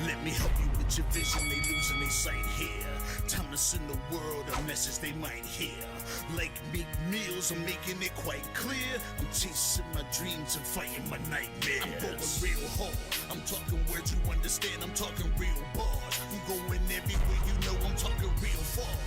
Let me help you with your vision, they losing their sight here. Time to send the world a message they might hear. Like Meek Mills, I'm making it quite clear. I'm chasing my dreams and fighting my nightmares. I'm going real hard, I'm talking words you understand, I'm talking real bars. I'm going everywhere, you know I'm talking real far.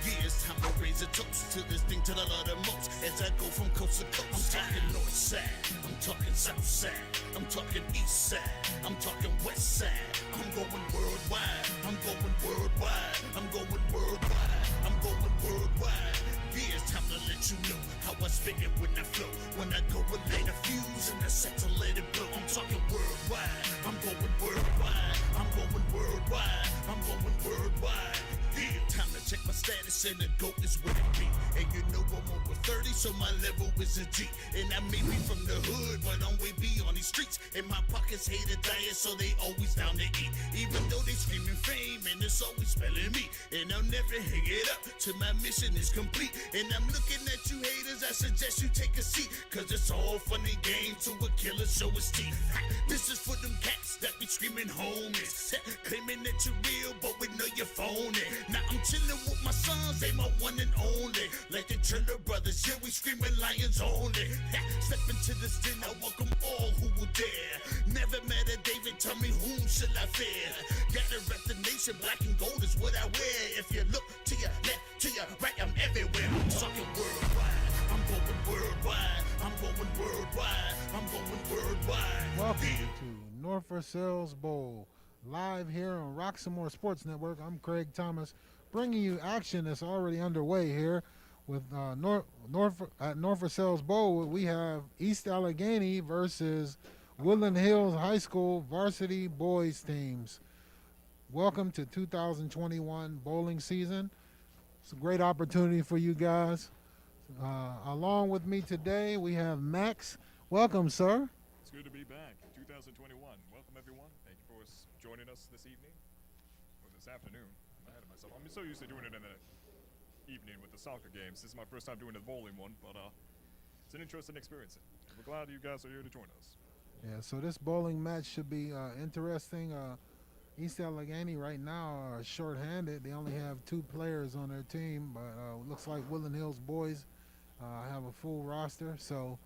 Yeah, it's time to raise a toast to this thing till I love the most. As I go from coast to coast, I'm talking north side, I'm talking south side, I'm talking east side, I'm talking west side. I'm going worldwide, I'm going worldwide, I'm going worldwide, I'm going worldwide. Yeah, it's time to let you know how I spit it when I flow. When I go and light a fuse and I set to let it blow. I'm talking worldwide, I'm going worldwide, I'm going worldwide, I'm going worldwide. Yeah, time to check my status and the GOAT is what it be. And you know I'm over 30, so my level is a G. And I may be from the hood, but I'm way beyond these streets. And my pockets hate a diet, so they always down to eat. Even though they screaming fame, and it's always spelling me. And I'll never hang it up till my mission is complete. And I'm looking at you haters, I suggest you take a seat. Cause it's all fun and games till a killer show his teeth. This is for them cats that be screaming homies. Claiming that you're real, but we know you're phony. Now I'm chillin' with my sons, they my one and only. Like the Triller Brothers, yeah, we screamin' lions only. Step into this den, I welcome all who will dare. Never met a David, tell me whom shall I fear? Gotta rep the nation, black and gold is what I wear. If you look to your left, to your right, I'm everywhere. I'm talking worldwide, I'm going worldwide, I'm going worldwide, I'm going worldwide. Welcome to North Versailles Bowl. Live here on Roxamore Sports Network. I'm Craig Thomas, bringing you action that's already underway here with at North Versailles Bowl. We have East Allegheny versus Woodland Hills High School varsity boys teams. Welcome to 2021 bowling season. It's a great opportunity for you guys. Along with me today, we have Max. Welcome, sir. It's good to be back. 2021. Welcome, everyone. Thank you for joining us this evening, or this afternoon. I'm ahead of myself. I'm so used to doing it in the evening with the soccer games. This is my first time doing the bowling one, but it's an interesting experience. We're glad you guys are here to join us. Yeah, so this bowling match should be interesting. East Allegheny right now are short-handed. They only have 2 players on their team, but looks like Woodland Hills boys have a full roster. So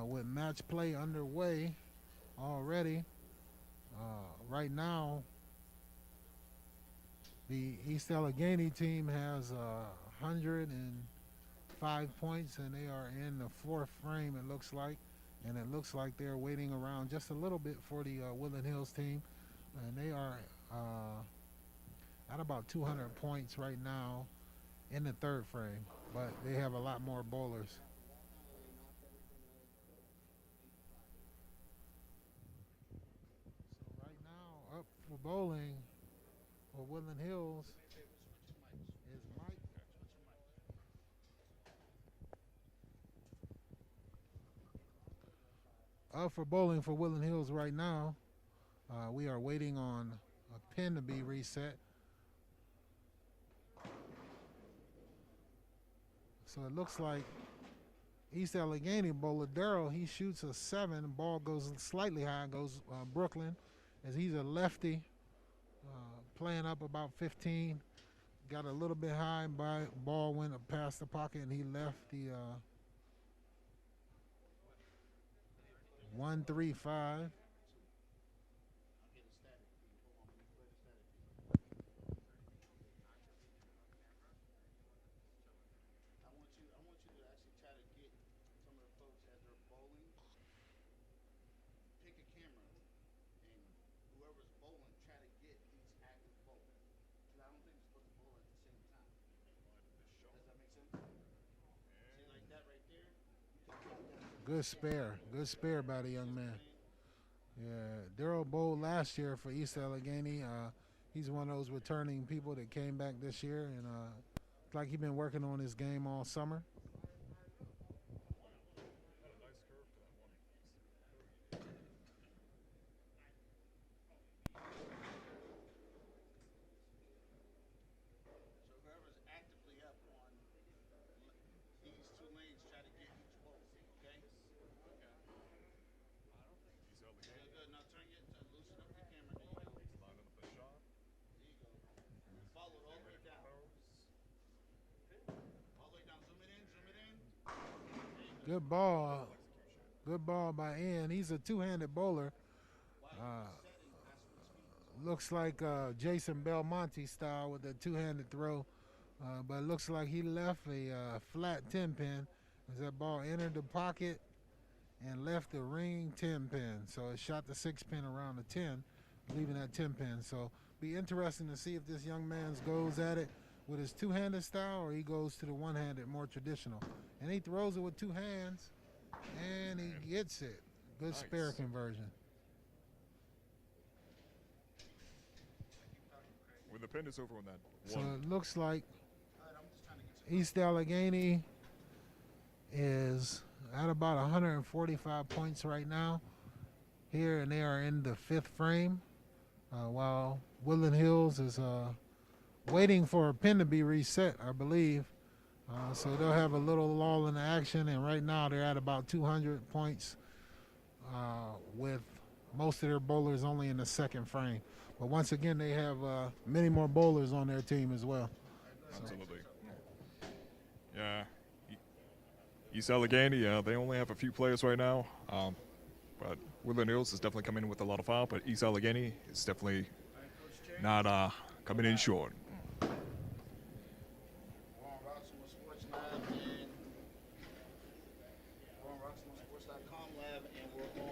with match play underway already, right now the East Allegheny team has 105 points, and they are in the 4th frame, it looks like. And it looks like they're waiting around just a little bit for the Woodland Hills team. And they are at about 200 points right now in the 3rd frame. But they have a lot more bowlers. So right now, up for bowling for Woodland Hills is Mike. Up for bowling for Woodland Hills right now. We are waiting on a pin to be reset. So it looks like East Allegheny bowler Darrell, he shoots a 7. The ball goes slightly high, goes Brooklyn, as he's a lefty, playing up about 15. Got a little bit high, ball went past the pocket, and he left the 1-3-5. Good spare by the young man. Yeah, Darrell bowled last year for East Allegheny. He's one of those returning people that came back this year, and it's like he's been working on his game all summer. Good ball. Good ball by Ian. He's a two-handed bowler. Looks like Jason Belmonte style with a two-handed throw. But it looks like he left a flat 10 pin as that ball entered the pocket and left the ring 10 pin. So it shot the 6 pin around the 10, leaving that 10 pin. So be interesting to see if this young man goes at it with his two-handed style or he goes to the one-handed, more traditional. And he throws it with two hands, and he gets it. Good spare conversion. When the pin is over on that So one. it looks like East Allegheny is at about 145 points right now here, and they are in the 5th frame, while Woodland Hills is waiting for a pin to be reset, I believe. So they'll have a little lull in the action, and right now they're at about 200 points with most of their bowlers only in the 2nd frame. But once again, they have many more bowlers on their team as well. Absolutely. Yeah. East Allegheny, they only have a few players right now. But Woodland Hills is definitely coming in with a lot of fire, but East Allegheny is definitely not coming in short. We're on Roxamore Sports Lab and we're on RoxamoreSports.com Lab, and we're on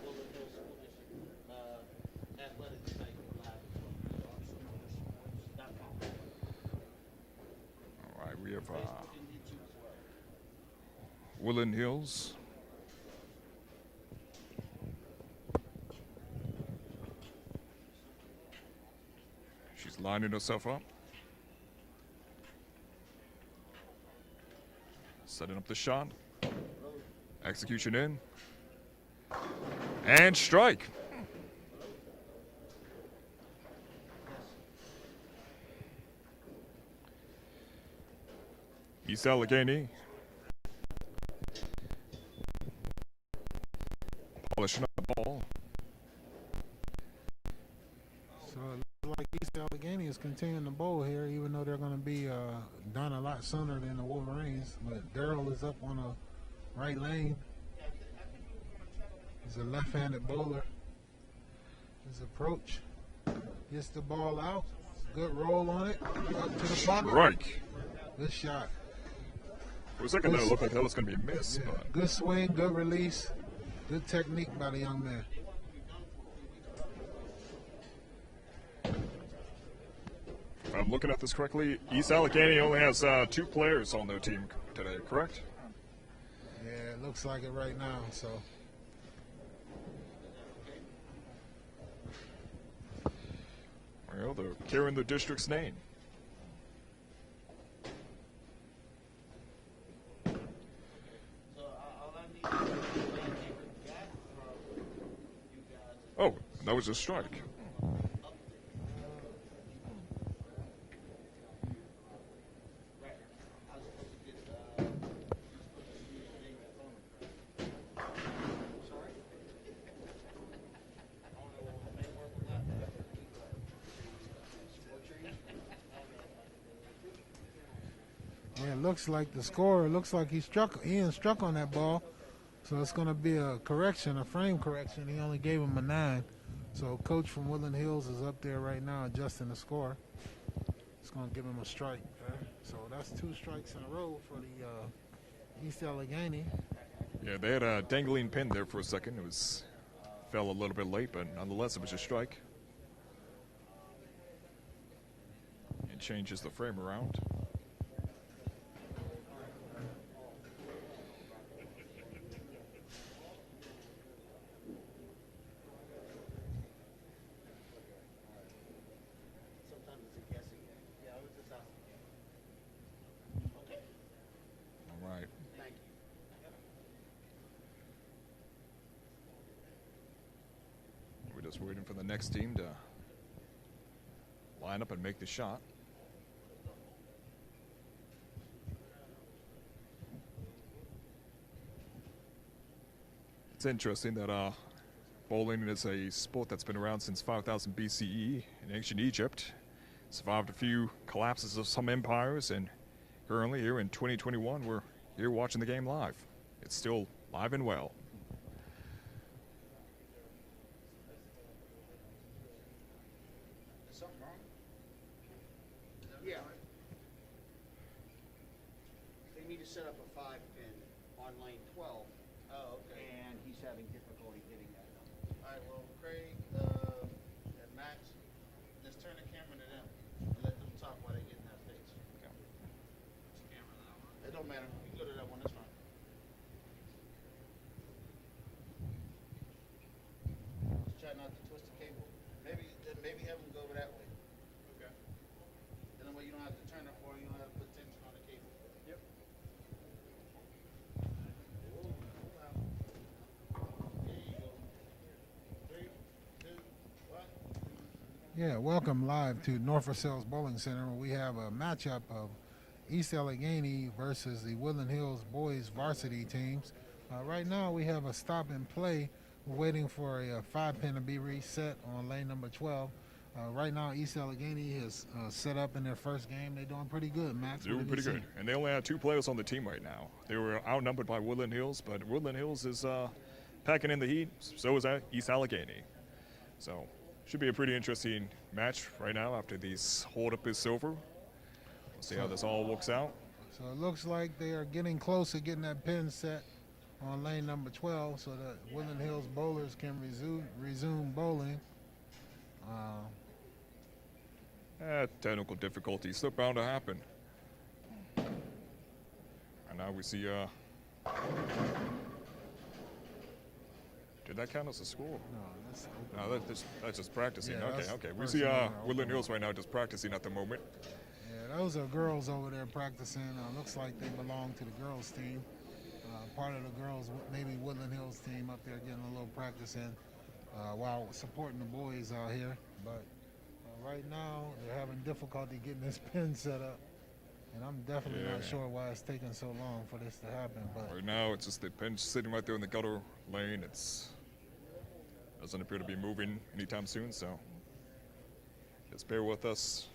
Woodland Hills School District Athletics site live as well. RoxamoreSports.com. All right, we have Facebook and YouTube as well. Woodland Hills. She's lining herself up. Setting up the shot. Execution in. And strike. East Allegheny. Polishing up the ball. So it looks like East Allegheny is continuing to bowl here, even though they're going to be done a lot sooner than the Wolverines. But Darrell is up on a right lane. He's a left-handed bowler. His approach gets the ball out. Good roll on it. Up to the pocket. Strike. Good shot. For a second there, it looked like that was going to be a miss. Yeah. But Good swing, good release, good technique by the young man. if I'm looking at this correctly, East Allegheny only has 2 players on their team today, correct? Yeah, it looks like it right now. So Well, they're carrying the district's name. So all I need is a gap from you guys. Oh, that was a strike. Right. I was supposed to get thing from sorry? I don't know what may work or not. yeah, it looks like the score. It looks like Ian struck on that ball. So it's going to be a correction, a frame correction. He only gave him a 9. So coach from Woodland Hills is up there right now adjusting the score. It's going to give him a strike. Okay? So that's 2 strikes in a row for the East Allegheny. Yeah, they had a dangling pin there for a second. It fell a little bit late, but nonetheless, it was a strike. It changes the frame around. Sometimes it's a guessing game. Yeah, I was just asking. Okay. All right. Thank you. We're just waiting for the next team to line up and make the shot. It's interesting that bowling is a sport that's been around since 5000 BCE in ancient Egypt. Survived a few collapses of some empires, and currently here in 2021 we're here watching the game live. It's still live and well. Is something wrong? Yeah. They need to set up a 5-pin on lane 12. Oh, okay. And he's having difficulty hitting that. All right, well, Craig and Max, just turn the camera to them and let them talk while they get in that face. Okay. It don't matter. You can go to that one. That's fine. Just try not to twist the cable. Maybe have them go over that way. Okay. Then that way you don't have to turn it for you. You don't have to put tension on the cable. Yep. There you go. 3, 2, 1. Yeah, welcome live to North Versailles Bowling Center, where we have a matchup of East Allegheny versus the Woodland Hills boys varsity teams. Right now we have a stop and play. We're waiting for a 5-pin to be reset on lane number 12. Right now East Allegheny is set up in their first game. They're doing pretty good, Max. Doing pretty good. And they only have 2 players on the team right now. They were outnumbered by Woodland Hills, but Woodland Hills is packing in the heat. So is East Allegheny. So should be a pretty interesting match right now after this hold-up is over. We'll see how this all works out. So it looks like they are getting close to getting that pin set on lane number 12 so that Woodland Hills bowlers can resume bowling. Technical difficulties still bound to happen. And now we see, did that count as a score? No, that's open. No, that's just practicing. Yeah, Okay, that's okay. We first see round, Woodland open. Hills right now just practicing at the moment. Yeah, those are girls over there practicing. Looks like they belong to the girls team. Part of the girls, maybe Woodland Hills team up there getting a little practice in while supporting the boys out here. But right now they're having difficulty getting this pin set up. And I'm definitely not sure why it's taking so long for this to happen. But Right now it's just the pin sitting right there in the gutter lane. Doesn't appear to be moving anytime soon, so just bear with us.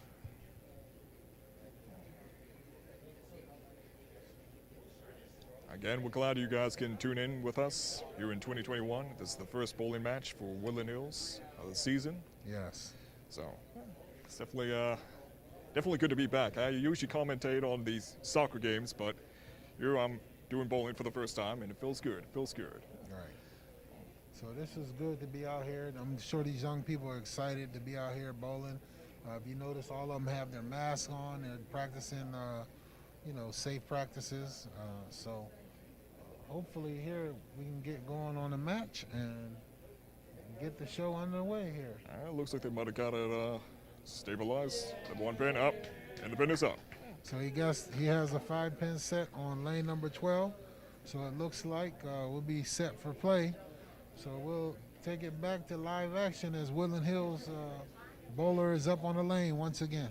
Again, we're glad you guys can tune in with us here in 2021. This is the first bowling match for Woodland Hills of the season. yes. So it's definitely good to be back. I usually commentate on these soccer games, but here I'm doing bowling for the first time, and it feels good. It feels good. Right. So this is good to be out here. I'm sure these young people are excited to be out here bowling. If you notice, all of them have their masks on. They're practicing, safe practices. So hopefully here we can get going on the match and get the show underway here. It looks like they might have got it stabilized. The 1 pin up, and the pin is up. So he has a 5-pin set on lane number 12. So it looks like we'll be set for play. So we'll take it back to live action as Woodland Hills bowler is up on the lane once again.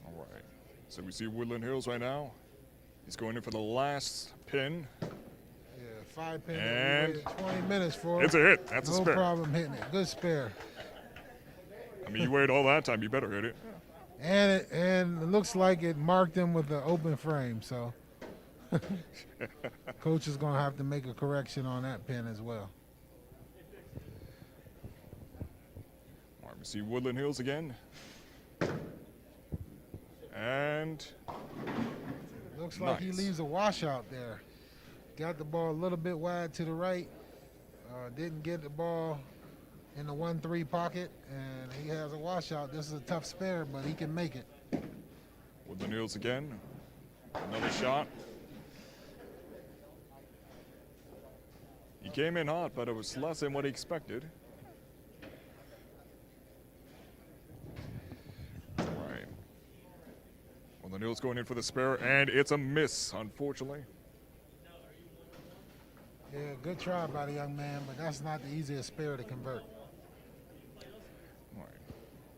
All right. So we see Woodland Hills right now. He's going in for the last pin. Yeah, 5-pin. And we waited 20 minutes for. It's a hit. That's a no spare. problem hitting it. Good spare. I mean, you waited all that time. You better hit it. And it looks like it marked him with the open frame. So coach is going to have to make a correction on that pin as well. All right, we see Woodland Hills again. And Looks like he nice. leaves a washout there. Got the ball a little bit wide to the right. Didn't get the ball in the 1-3 pocket, and he has a washout. This is a tough spare, but he can make it. Woodland Hills again. Another shot. He came in hot, but it was less than what he expected. All right. Woodland Hills going in for the spare, and it's a miss, unfortunately. Yeah, good try by the young man, but that's not the easiest spare to convert. All right.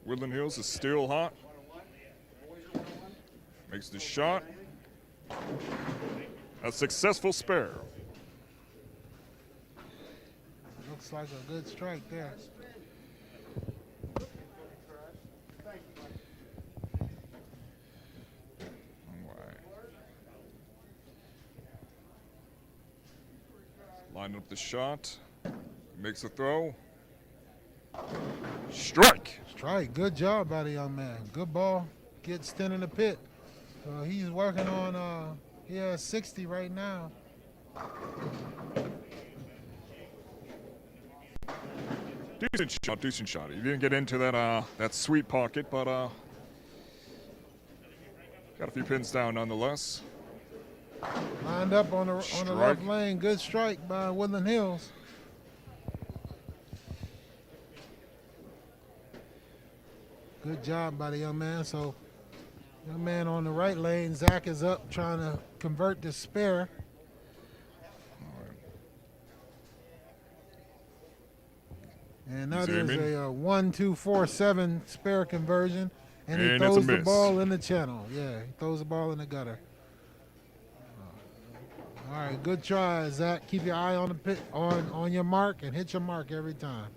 Woodland Hills is still hot. Makes the shot. A successful spare. Looks like a good strike there. Lining up the shot. Makes a throw. Strike. Strike. Good job by the young man. Good ball. Kid still in the pit. He's working on, he has 60 right now. Decent shot. He didn't get into that sweet pocket, but got a few pins down nonetheless. Lined up on the left lane. Good strike by Woodland Hills. Good job by the young man. So, young man on the right lane. Zach is up trying to convert the spare. And that is a 1-2-4-7 spare conversion. And he throws the ball in the channel. Yeah, he throws the ball in the gutter. All right, good try, Zach. Keep your eye on the pit, on your mark, and hit your mark every time.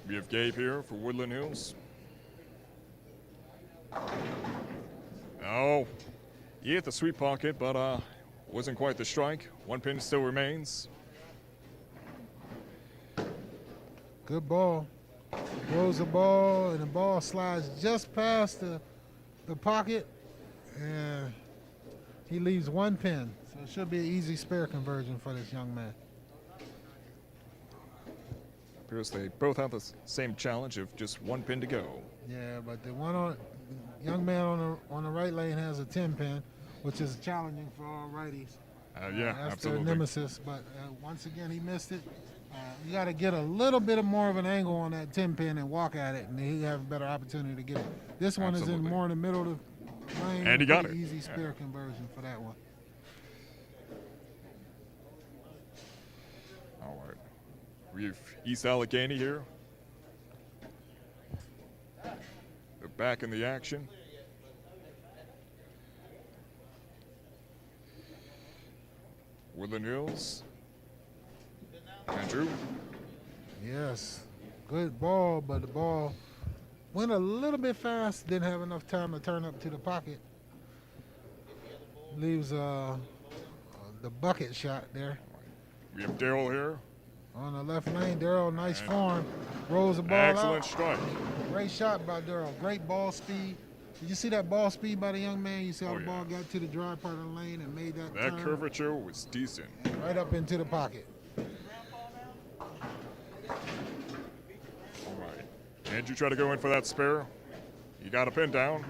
We have Gabe here for Woodland Hills. Oh, he hit the sweet pocket, but wasn't quite the strike. One pin still remains. Good ball. Throws the ball, and the ball slides just past the pocket, and he leaves one pin. So it should be an easy spare conversion for this young man. Appears they both have the same challenge of just one pin to go. Yeah, but the young man on the right lane has a 10 pin, which is challenging for all righties. Yeah, that's absolutely. their nemesis, but once again he missed it. You got to get a little bit more of an angle on that 10 pin and walk at it, and he have a better opportunity to get it. This one is more in the middle of the lane. And he got it. Easy spare conversion for that one. All right. We have East Allegheny here. They're back in the action. Woodland Hills. Andrew. Yes, good ball, but the ball went a little bit fast. Didn't have enough time to turn up to the pocket. Leaves the bucket shot there. We have Daryl here. On the left lane, Daryl, nice form. Rolls the ball Excellent out. strike. Great shot by Daryl. Great ball speed. Did you see that ball speed by the young man? You see how the ball got to the dry part of the lane and made that turn? That curvature was decent. And right up into the pocket. All right. Andrew try to go in for that spare. You got a pin down.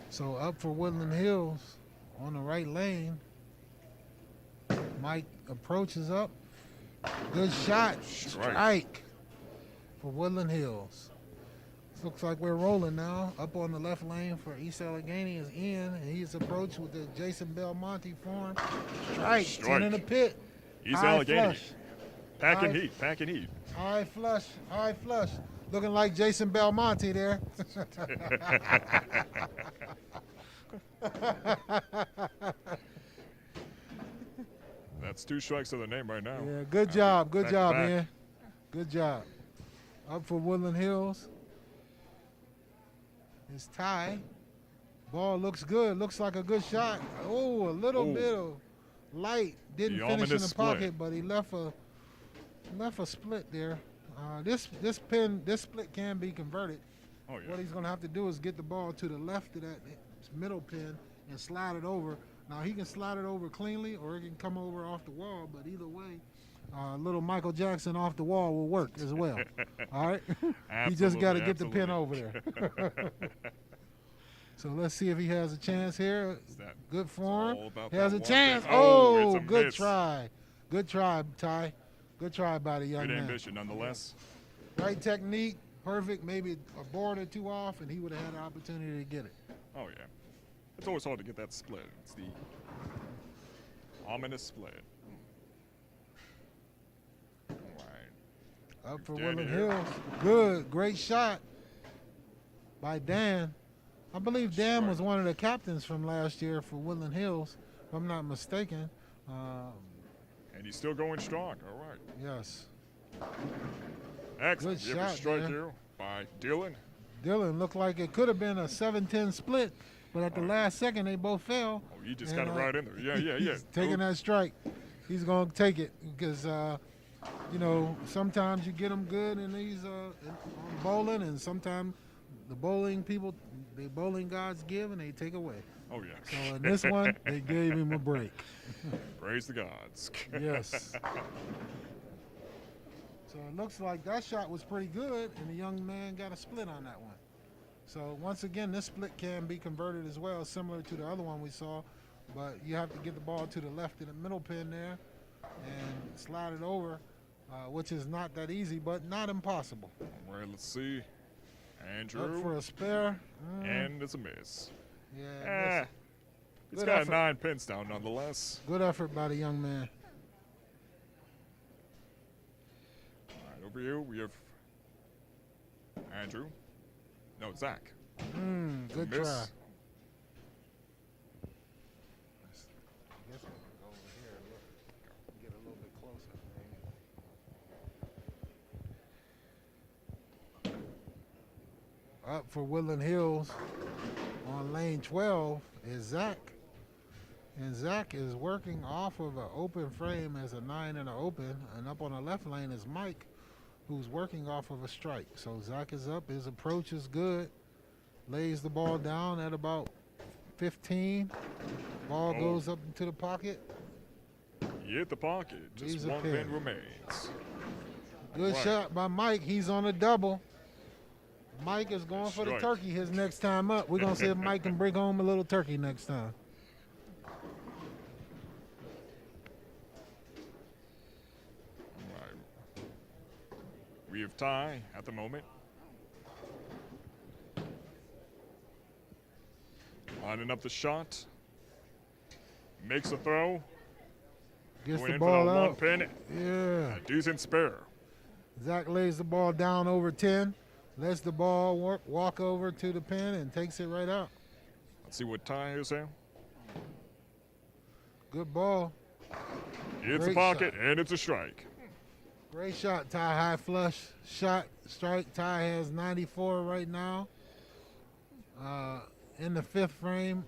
So up for Woodland Hills on the right lane. Mike approaches up. Good shot. Strike for Woodland Hills. Looks like we're rolling now. Up on the left lane for East Allegheny is in, and he's approached with the Jason Belmonte form. Strike. 10 in the pit. East Allegheny. Packing heat. High flush. Looking like Jason Belmonte there. That's 2 strikes to the name right now. Yeah, good job, man. Good job. Up for Woodland Hills. It's Ty. Ball looks good. Looks like a good shot. Oh, a little bit of light. Didn't finish in the pocket, but he left a split there. This split can be converted. Oh, yeah. What he's going to have to do is get the ball to the left of that middle pin and slide it over. Now, he can slide it over cleanly or it can come over off the wall, but either way, little Michael Jackson off the wall will work as well. All right? He just got to get the pin over there. So let's see if he has a chance here. Good form. He has a chance. Oh, good try. Good try, Ty. Good try by the young man. Good ambition, nonetheless. Right technique, perfect. Maybe a board or two off, and he would have had an opportunity to get it. Oh, yeah. It's always hard to get that split. It's the ominous split. All right. Up for Woodland Hills. Good. Great shot by Dan. I believe Dan was one of the captains from last year for Woodland Hills, if I'm not mistaken. And And he's still going strong. All right. Yes. Excellent. Good You have a shot strike there. here by Dylan. Dylan looked like it could have been a 7-10 split, but at the last second they both fell. Oh, he just got it right in there. Yeah. He's taking that strike. He's going to take it because, you know, sometimes you get them good in these on bowling, and sometimes the bowling people, the bowling gods give and they take away. Oh, yeah. So in this one, they gave him a break. Praise the gods. Yes. So it looks like that shot was pretty good, and the young man got a split on that one. So once again, this split can be converted as well, similar to the other one we saw, but you have to get the ball to the left of the middle pin there and slide it over, which is not that easy, but not impossible. All right, let's see. Andrew. Up for a spare. And it's a miss. Yeah. He's Good got effort. 9 pins down nonetheless. Good effort by the young man. All right, over here we have Andrew. No, Zach. Good Miss. try. I guess we can go over here and look, get a little bit closer. Up for Woodland Hills on lane 12 is Zach. And Zach is working off of an open frame as a 9 and an open. And up on the left lane is Mike, who's working off of a strike. So Zach is up. His approach is good. Lays the ball down at about 15. Ball goes up into the pocket. He hit the pocket. Just Leaves a one pin. pin remains. Good Right. shot by Mike. He's on a double. Mike is going for the Strike. turkey his next time up. We're going to see if Mike can bring home a little turkey next time. All right. We have tie at the moment. Lining up the shot. Makes a throw. Gets Going the in ball for the one out. pin. Yeah. A decent spare. Zach lays the ball down over 10. Lets the ball walk over to the pin and takes it right out. Let's see what tie is here. Good ball. It's a Great pocket, shot. and it's a strike. Great shot. Ty high flush. Shot, strike. Ty has 94 right now. In the 5th frame,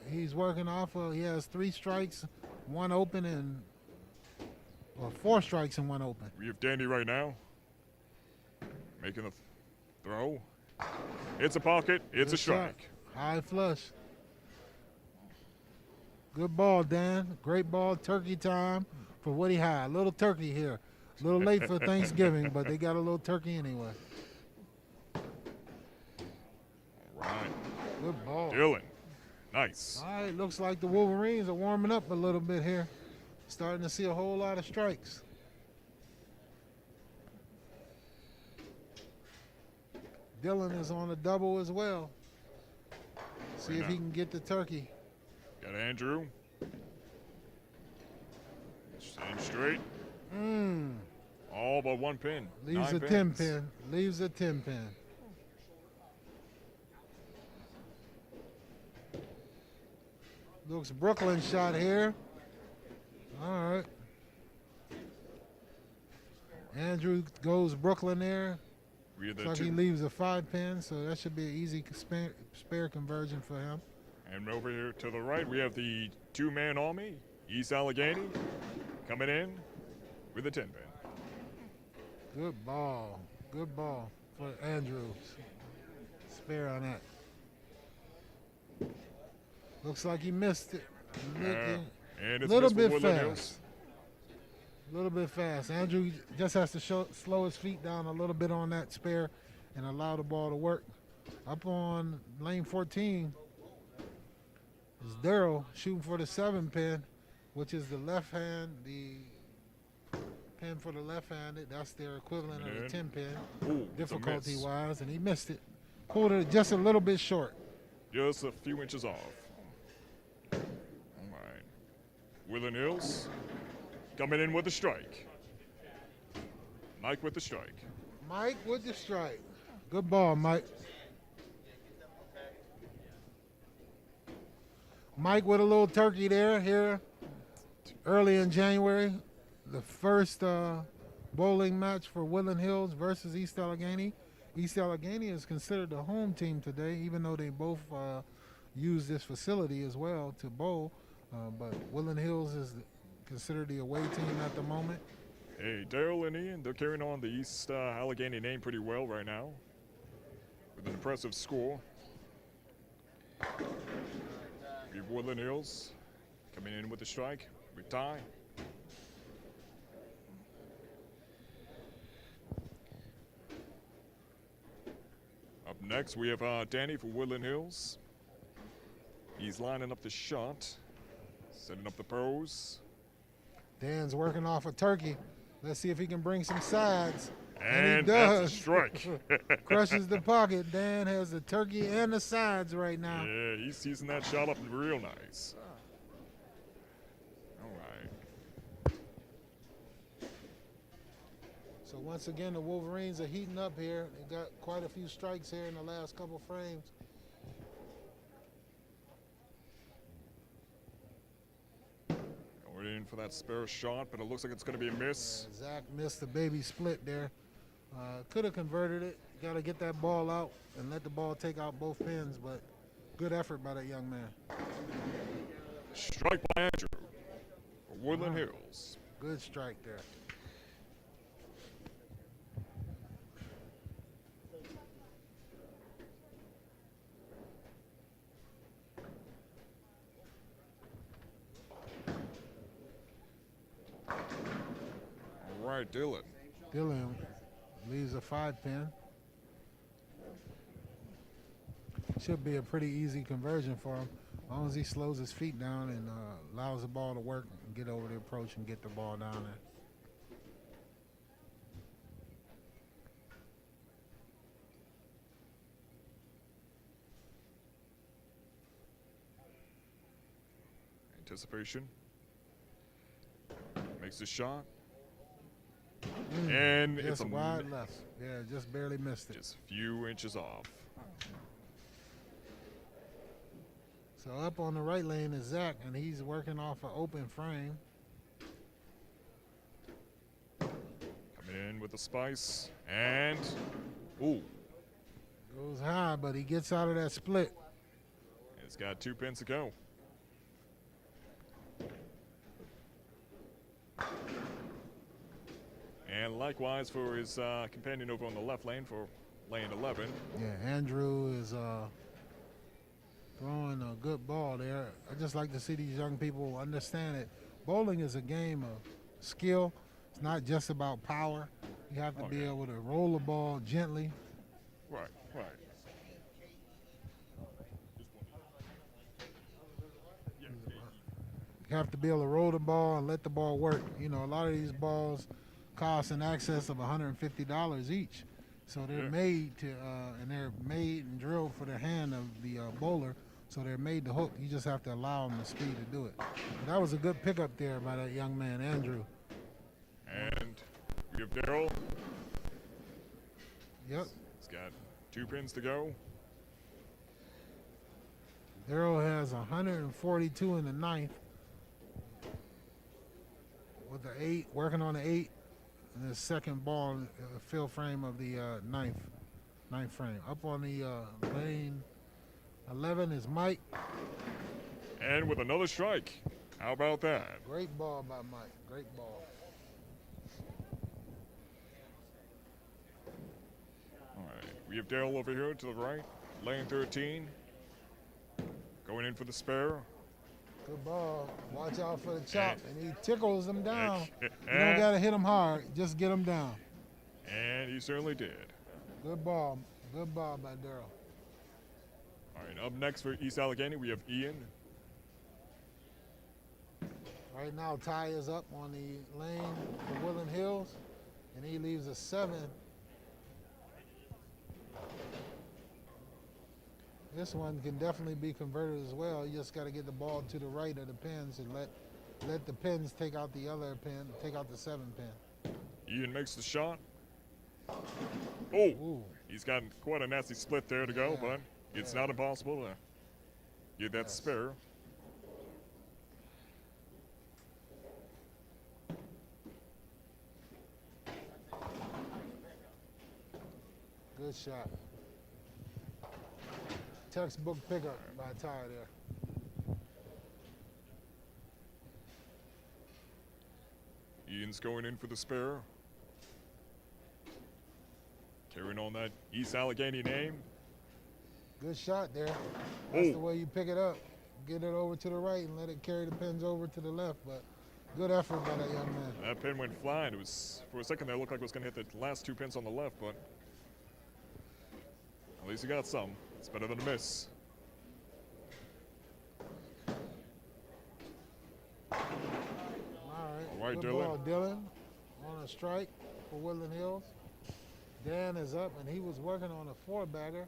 he's working off of, he has 3 strikes, 1 open, and, or 4 strikes and 1 open. We have Dandy right now. Making the throw. It's a pocket. It's Good a strike. shot. High flush. Good ball, Dan. Great ball. Turkey time for Woody High. A little turkey here. A little late for Thanksgiving, but they got a little turkey anyway. All right. Good ball. Dylan. Nice. All right, looks like the Wolverines are warming up a little bit here. Starting to see a whole lot of strikes. Dylan is on a double as well. See if he can get the turkey. Got Andrew. Staying straight. All but 1 pin. Leaves 9 a 10 pins. pin. Leaves a 10 pin. Looks Brooklyn shot here. All right. Andrew goes Brooklyn there. We have the Looks like he two. leaves a 5 pin, so that should be an easy spare conversion for him. And over here to the right, we have the 2-man army. East Allegheny coming in with a 10 pin. Good ball. Good ball for Andrews. Spare on that. Looks like he missed it. And A it's little missed for bit Woodland fast. Hills. A little bit fast. Andrew just has to slow his feet down a little bit on that spare and allow the ball to work. Up on lane 14 is Darryl shooting for the 7 pin, which is the left hand, the pin for the left-handed. That's their equivalent of the 10 pin, Ooh, it's a miss. difficulty-wise, and he missed it. Pulled it just a little bit short. Just a few inches off. All right. Woodland Hills coming in with a strike. Mike with the strike. Mike with the strike. Good ball, Mike. Mike with a little turkey there, here, early in January. the first bowling match for Woodland Hills versus East Allegheny. East Allegheny is considered the home team today, even though they both use this facility as well to bowl. But Woodland Hills is considered the away team at the moment. Hey, Daryl and Ian, they're carrying on the East Allegheny name pretty well right now with an impressive score. We have Woodland Hills coming in with the strike with Ty. Up next, we have Danny for Woodland Hills. He's lining up the shot, setting up the pose. Dan's working off a turkey. Let's see if he can bring some sides. And he does. That's a strike. Crushes the pocket. Dan has the turkey and the sides right now. Yeah, he's teasing that shot up real nice. All right. So once again, the Wolverines are heating up here. They got quite a few strikes here in the last couple frames. Going in for that spare shot, but it looks like it's going to be a miss. Zach missed the baby split there. Could have converted it. Got to get that ball out and let the ball take out both pins, but good effort by that young man. Strike by Andrew for Woodland Hills. Good strike there. All right, Dylan. Dylan leaves a 5-pin. Should be a pretty easy conversion for him, as long as he slows his feet down and allows the ball to work and get over the approach and get the ball down there. Anticipation. Makes the shot. And Just it's a wide left. Yeah, just barely missed it. just a few inches off. So up on the right lane is Zach, and he's working off an open frame. Coming in with the spice. And, ooh, Goes high, but he gets out of that split. it's got 2 pins to go. And likewise for his companion over on the left lane for lane 11. Yeah, Andrew is throwing a good ball there. I just like to see these young people understand it. Bowling is a game of skill. It's not just about power. You have to be able to roll the ball gently. Right, right. You have to be able to roll the ball and let the ball work. You know, a lot of these balls cost in excess of $150 each. So they're made to, and they're made and drilled for the hand of the bowler. So they're made to hook. You just have to allow them the speed to do it. But that was a good pickup there by that young man, Andrew. And we have Daryl. Yep. He's got 2 pins to go. Daryl has 142 in the ninth. With the 8, working on the 8. And the second ball, fill frame of the ninth frame. Up on the lane 11 is Mike. And with another strike. How about that? Great ball by Mike. Great ball. All right. We have Daryl over here to the right. Lane 13. Going in for the spare. Good ball. Watch out for the chop. And he tickles them down. You don't got to hit him hard. Just get him down. And he certainly did. Good ball. Good ball by Daryl. All right. Up next for East Allegheny, we have Ian. Right now, Ty is up on the lane for Woodland Hills. And he leaves a 7. This one can definitely be converted as well. You just got to get the ball to the right of the pins and let the pins take out the other pin, take out the 7 pin. Ian makes the shot. Oh, Ooh. he's got quite a nasty split there to go, Yeah. but it's not impossible to get that spare. Good shot. Textbook pickup by Ty there. Ian's going in for the spare. Carrying on that East Allegheny name. Good shot there. That's the way you pick it up. Get it over to the right and let it carry the pins over to the left. But good effort by that young man. That pin went flying. It was, for a second there, it looked like it was going to hit the last 2 pins on the left, but at least he got some. It's better than a miss. All right, good Dylan. ball, Dylan. On a strike for Woodland Hills. Dan is up, and he was working on a 4-bagger.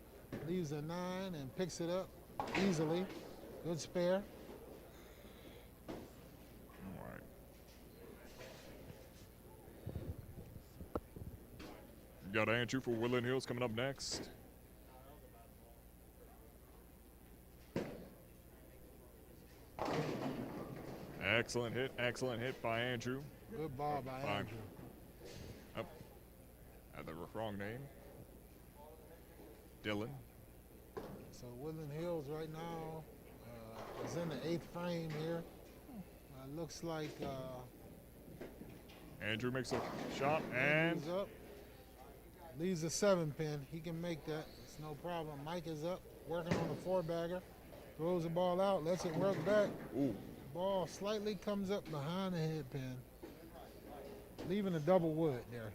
Leaves a 9 and picks it up easily. Good spare. All right. You got Andrew for Woodland Hills coming up next. Excellent hit by Andrew. Good ball by Fine. Andrew. Up. Had the wrong name. Dylan. So Woodland Hills right now is in the 8th frame here. Looks like Andrew makes a shot and Andrew's up. Leaves a 7-pin. He can make that. It's no problem. Mike is up, working on a 4-bagger. Throws the ball out, lets it work back. ooh, Ball slightly comes up behind the head pin, leaving a double wood there.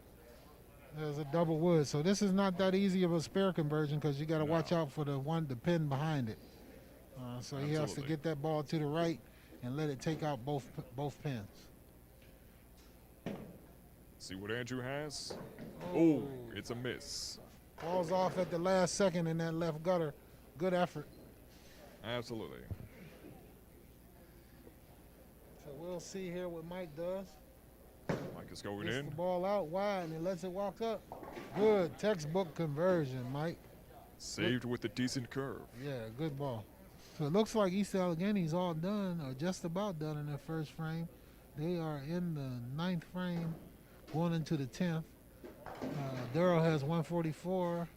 There's a double wood. So this is not that easy of a spare conversion because you got to watch out for the pin behind it. So he has to Absolutely. get that ball to the right and let it take out both pins. see what Andrew has. Oh, it's a miss. Falls off at the last second in that left gutter. Good effort. Absolutely. So we'll see here what Mike does. Mike is going Gets in. the ball out wide and he lets it walk up. Good textbook conversion, Mike. Saved with a decent curve. Yeah, good ball. So it looks like East Allegheny's all done, or just about done in their first frame. They are in the 9th frame, going into the 10th. Darrell has 144,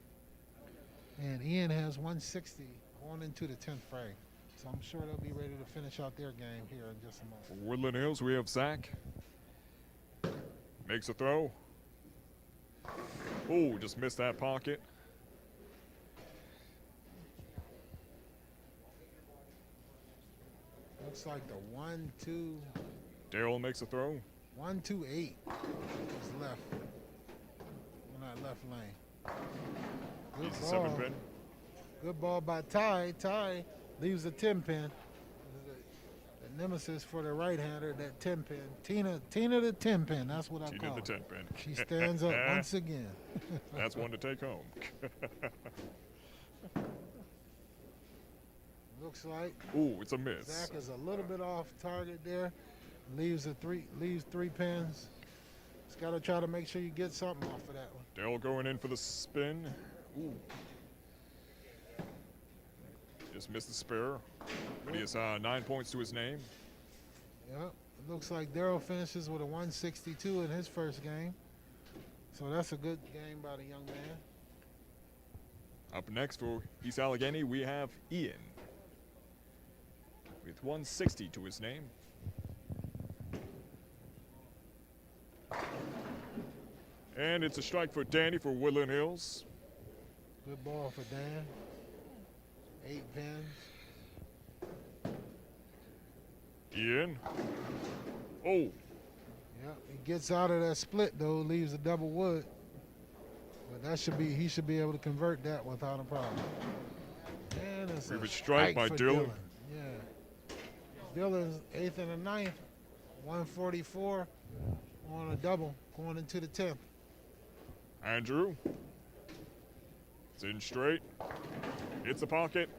and Ian has 160, going into the 10th frame. So I'm sure they'll be ready to finish out their game here in just a moment. For Woodland Hills, we have Zach. Makes a throw. Oh, just missed that pocket. Looks like the 1-2, Darrell makes a throw. 1-2-8 is left on that left lane. Good He's a ball. 7-pin. Good ball by Ty. Ty leaves a 10-pin. The nemesis for the right-hander, that 10-pin. Tina the 10-pin. That's what I Tina call the her. 10-pin. She stands up once again. That's one to take home. Looks like Ooh, it's a miss. Zach is a little bit off target there. Leaves 3 pins. Just got to try to make sure you get something off of that one. Darrell going in for the spin. Ooh. Just missed the spare. But he has 9 points to his name. Yep. It looks like Darrell finishes with a 162 in his first game. So that's a good game by the young man. Up next for East Allegheny, we have Ian with 160 to his name. And it's a strike for Danny for Woodland Hills. Good ball for Dan. 8 pins. Ian. Oh, Yep. He gets out of that split though, leaves a double wood. But he should be able to convert that without a problem. And it's a Favorite strike by for Dylan. Yeah. Dylan's 8th and the 9th. 144 on a double going into the 10th. Andrew. It's in straight. Hits the pocket.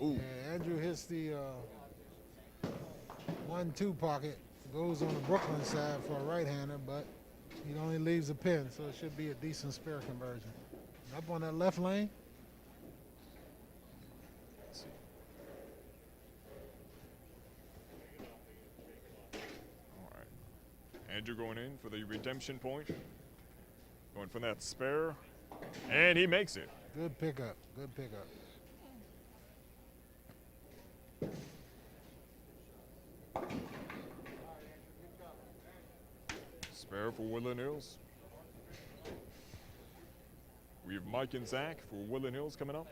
Ooh. Yeah, Andrew hits the 1-2 pocket. Goes on the Brooklyn side for a right-hander, but he only leaves a pin, so it should be a decent spare conversion. Up on that left lane. Let's see. All right. Andrew going in for the redemption point. Going for that spare. And he makes it. Good pickup. Good pickup. Spare for Woodland Hills. We have Mike and Zach for Woodland Hills coming up.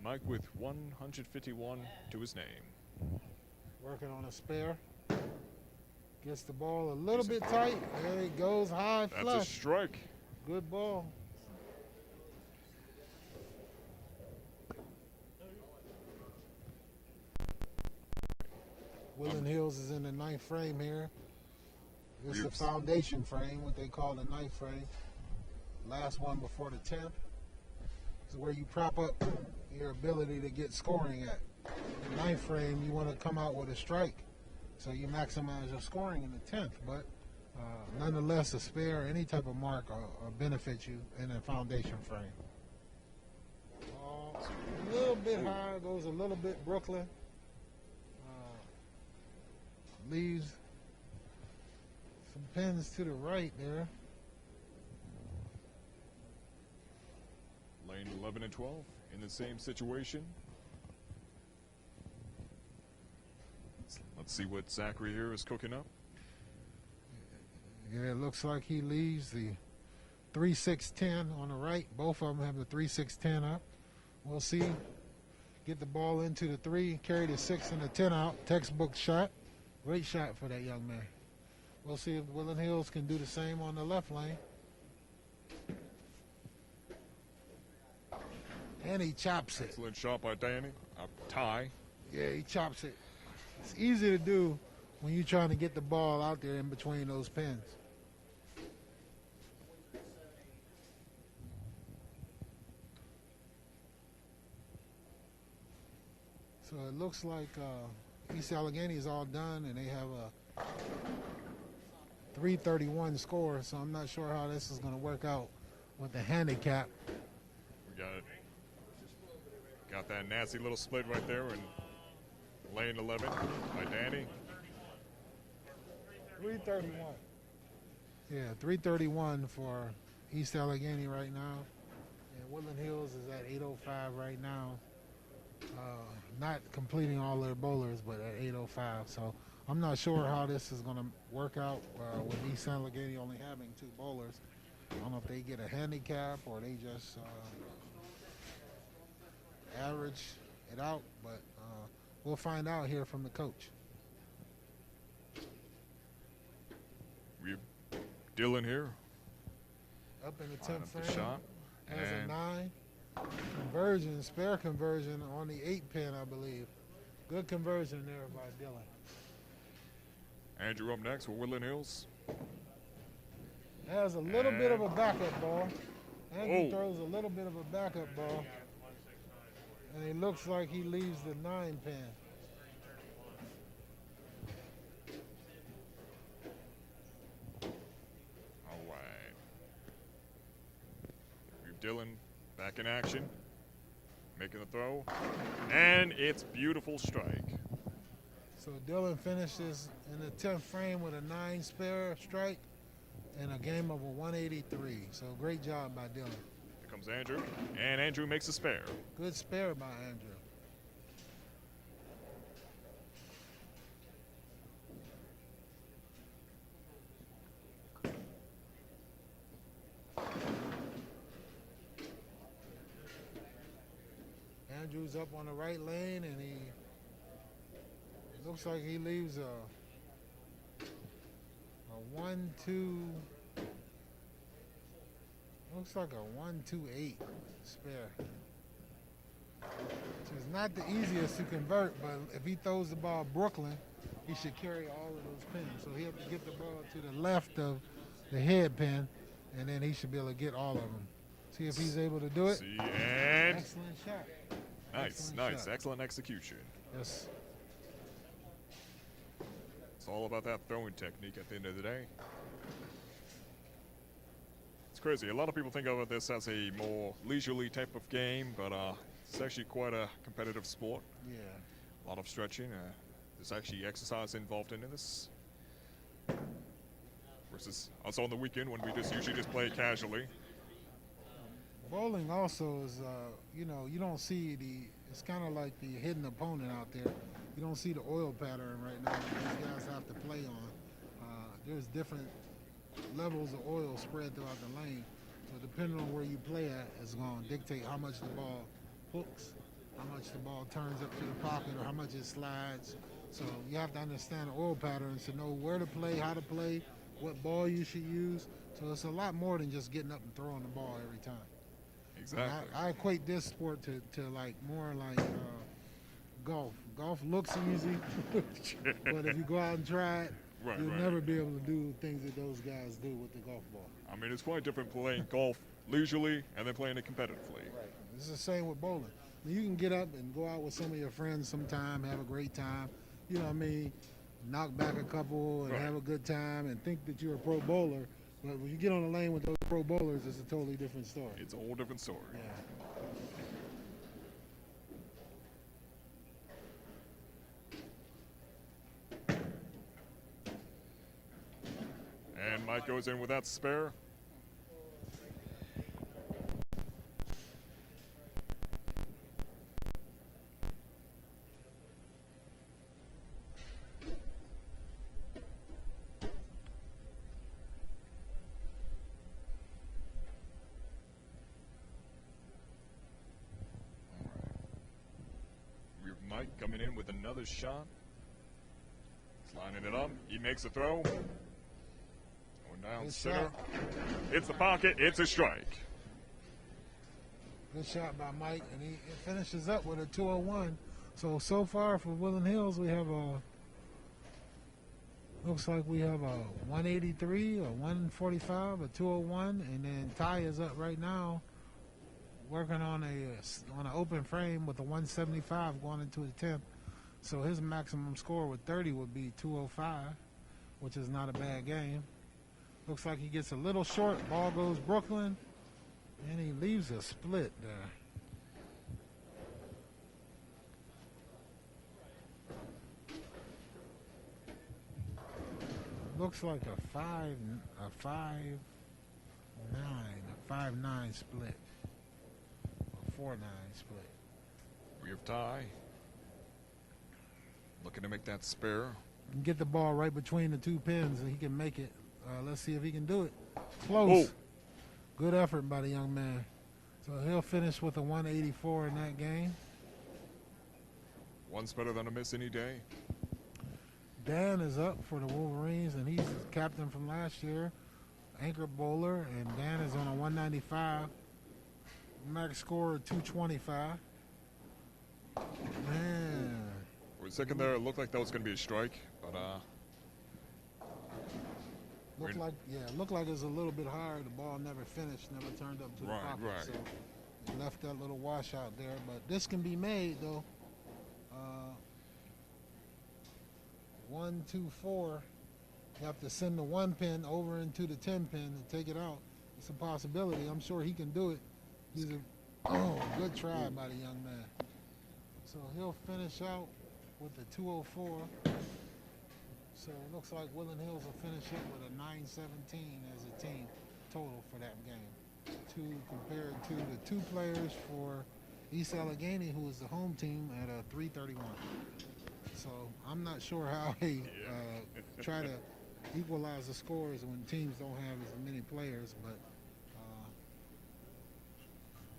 Mike with 151 to his name. Working on a spare. Gets the ball a little bit tight. There he goes, high That's flush. a strike. Good ball. Woodland Hills is in the ninth frame here. This is the foundation frame, what they call the ninth frame. Last one before the 10th. This is where you prop up your ability to get scoring at. The ninth frame, you want to come out with a strike, so you maximize your scoring in the 10th. But nonetheless, a spare, any type of mark will benefit you in a foundation frame. A little bit higher, goes a little bit Brooklyn. Leaves some pins to the right there. Lane 11 and 12 in the same situation. Let's see what Zachary here is cooking up. Yeah, it looks like he leaves the 3-6-10 on the right. Both of them have the 3-6-10 up. We'll see. Get the ball into the 3, carry the 6 and the 10 out. Textbook shot. Great shot for that young man. We'll see if Woodland Hills can do the same on the left lane. And he chops it. Excellent shot by Danny. A tie. Yeah, he chops it. It's easy to do when you're trying to get the ball out there in between those pins. So it looks like East Allegheny is all done, and they have a 331 score, so I'm not sure how this is going to work out with the handicap. We got it. Got that nasty little split right there in lane 11 by Danny. 331. Yeah, 331 for East Allegheny right now. And Woodland Hills is at 805 right now. Not completing all their bowlers, but at 805. So I'm not sure how this is going to work out with East Allegheny only having 2 bowlers. I don't know if they get a handicap or they just average it out, but we'll find out here from the coach. We have Dylan here. Up in the Line 10th up the frame. shot. Has a And 9. Conversion, spare conversion on the 8 pin, I believe. Good conversion there by Dylan. Andrew up next for Woodland Hills. Has a little bit of a backup ball. Andrew Oh. throws a little bit of a backup ball. And it looks like he leaves the 9 pin. All right. We have Dylan back in action. Making the throw. And it's beautiful strike. So Dylan finishes in the 10th frame with a 9 spare strike and a game of a 183. So great job by Dylan. Here comes Andrew. And Andrew makes a spare. Good spare by Andrew. Andrew's up on the right lane, and he looks like he leaves a 1-2. Looks like a 1-2-8 spare. Which is not the easiest to convert, but if he throws the ball Brooklyn, he should carry all of those pins. So he'll have to get the ball to the left of the head pin, and then he should be able to get all of them. See if he's able to do it. See, and Excellent shot. nice, Excellent nice, shot. excellent execution. Yes. It's all about that throwing technique at the end of the day. It's crazy. A lot of people think of this as a more leisurely type of game, but it's actually quite a competitive sport. Yeah. A lot of stretching, there's actually exercise involved in this. Versus us on the weekend when we just usually just play casually. Bowling also is, you know, you don't see it's kind of like the hidden opponent out there. You don't see the oil pattern right now that these guys have to play on. There's different levels of oil spread throughout the lane. So depending on where you play at is going to dictate how much the ball hooks, how much the ball turns up to the pocket, or how much it slides. So you have to understand the oil patterns to know where to play, how to play, what ball you should use. So it's a lot more than just getting up and throwing the ball every time. Exactly. I equate this sport to like more like golf. Golf looks easy, but if you go out and try it, you'll never be able to do things that those guys do with the golf ball. I mean, it's quite different playing golf leisurely and then playing it competitively. Right. It's the same with bowling. I mean, you can get up and go out with some of your friends sometime, have a great time. You know what I mean? Knock back a couple and have a good time and think that you're a pro bowler. But when you get on the lane with those pro bowlers, it's a totally different story. It's a whole different story. Yeah. And Mike goes in with that spare. Mike coming in with another shot. He's lining it up. He makes a throw. Going down Good center. shot. It's the pocket. It's a strike. Good shot by Mike, and he finishes up with a 201. So far for Woodland Hills, we have looks like we have a 183, a 145, a 201, and then Ty is up right now working on an open frame with a 175 going into the 10th. So his maximum score with 30 would be 205, which is not a bad game. Looks like he gets a little short. Ball goes Brooklyn, and he leaves a split there. Looks like a 5-9 split. 4-9 split. We have Ty looking to make that spare. And get the ball right between the two pins, and he can make it. Let's see if he can do it. Close. Oh. Good effort by the young man. So he'll finish with a 184 in that game. One's better than a miss any day. Dan is up for the Wolverines, and he's captain from last year, anchor bowler, and Dan is on a 195. Max score of 225. Man. For a second there, it looked like that was going to be a strike, but looked like it was a little bit higher. The ball never finished, never turned up to the pocket. Right. So it left that little washout there. But this can be made though. 1, 2, 4. You have to send the 1 pin over into the 10 pin and take it out. It's a possibility. I'm sure he can do it. Good try by the young man. So he'll finish out with the 204. So it looks like Woodland Hills will finish up with a 917 as a team total for that game. Compared to the 2 players for East Allegheny, who is the home team, at a 331. So I'm not sure how they try to equalize the scores when teams don't have as many players, but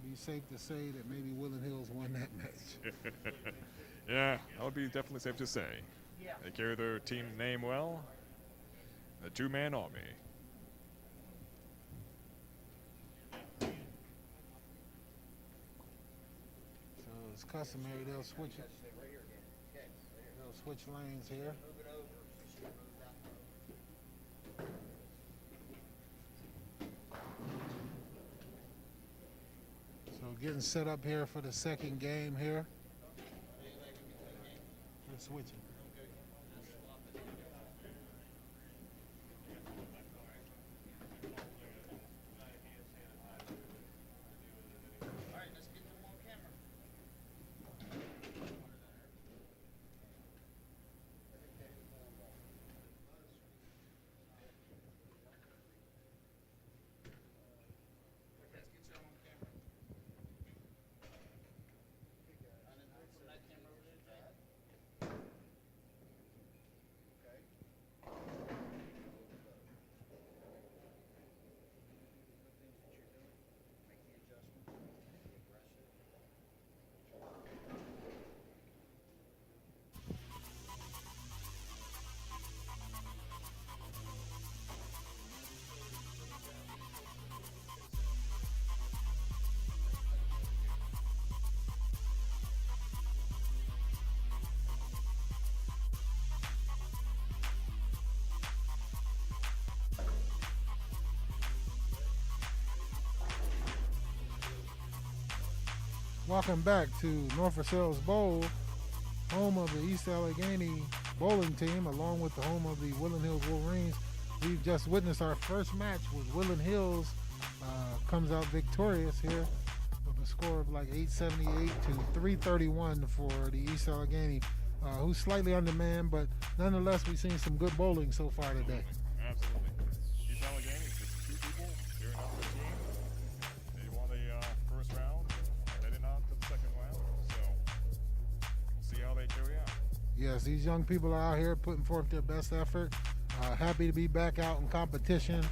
be safe to say that maybe Woodland Hills won that match. Yeah, that would be definitely safe to say. They carry their team name well. The 2-man army. So it's customary, they'll switch it. They'll switch lanes here. So getting set up here for the second game here. We're switching. Welcome back to North Versailles Bowl, home of the East Allegheny bowling team, along with the home of the Woodland Hills Wolverines. We've just witnessed our first match with Woodland Hills comes out victorious here with a score of like 878 to 331 for the East Allegheny, who's slightly undermanned, but nonetheless, we've seen some good bowling so far today. Absolutely. East Allegheny, just two people gearing up for the team. They won the first round, heading on to the second round, so we'll see how they carry out. Yes, these young people are out here putting forth their best effort. Happy to be back out in competition,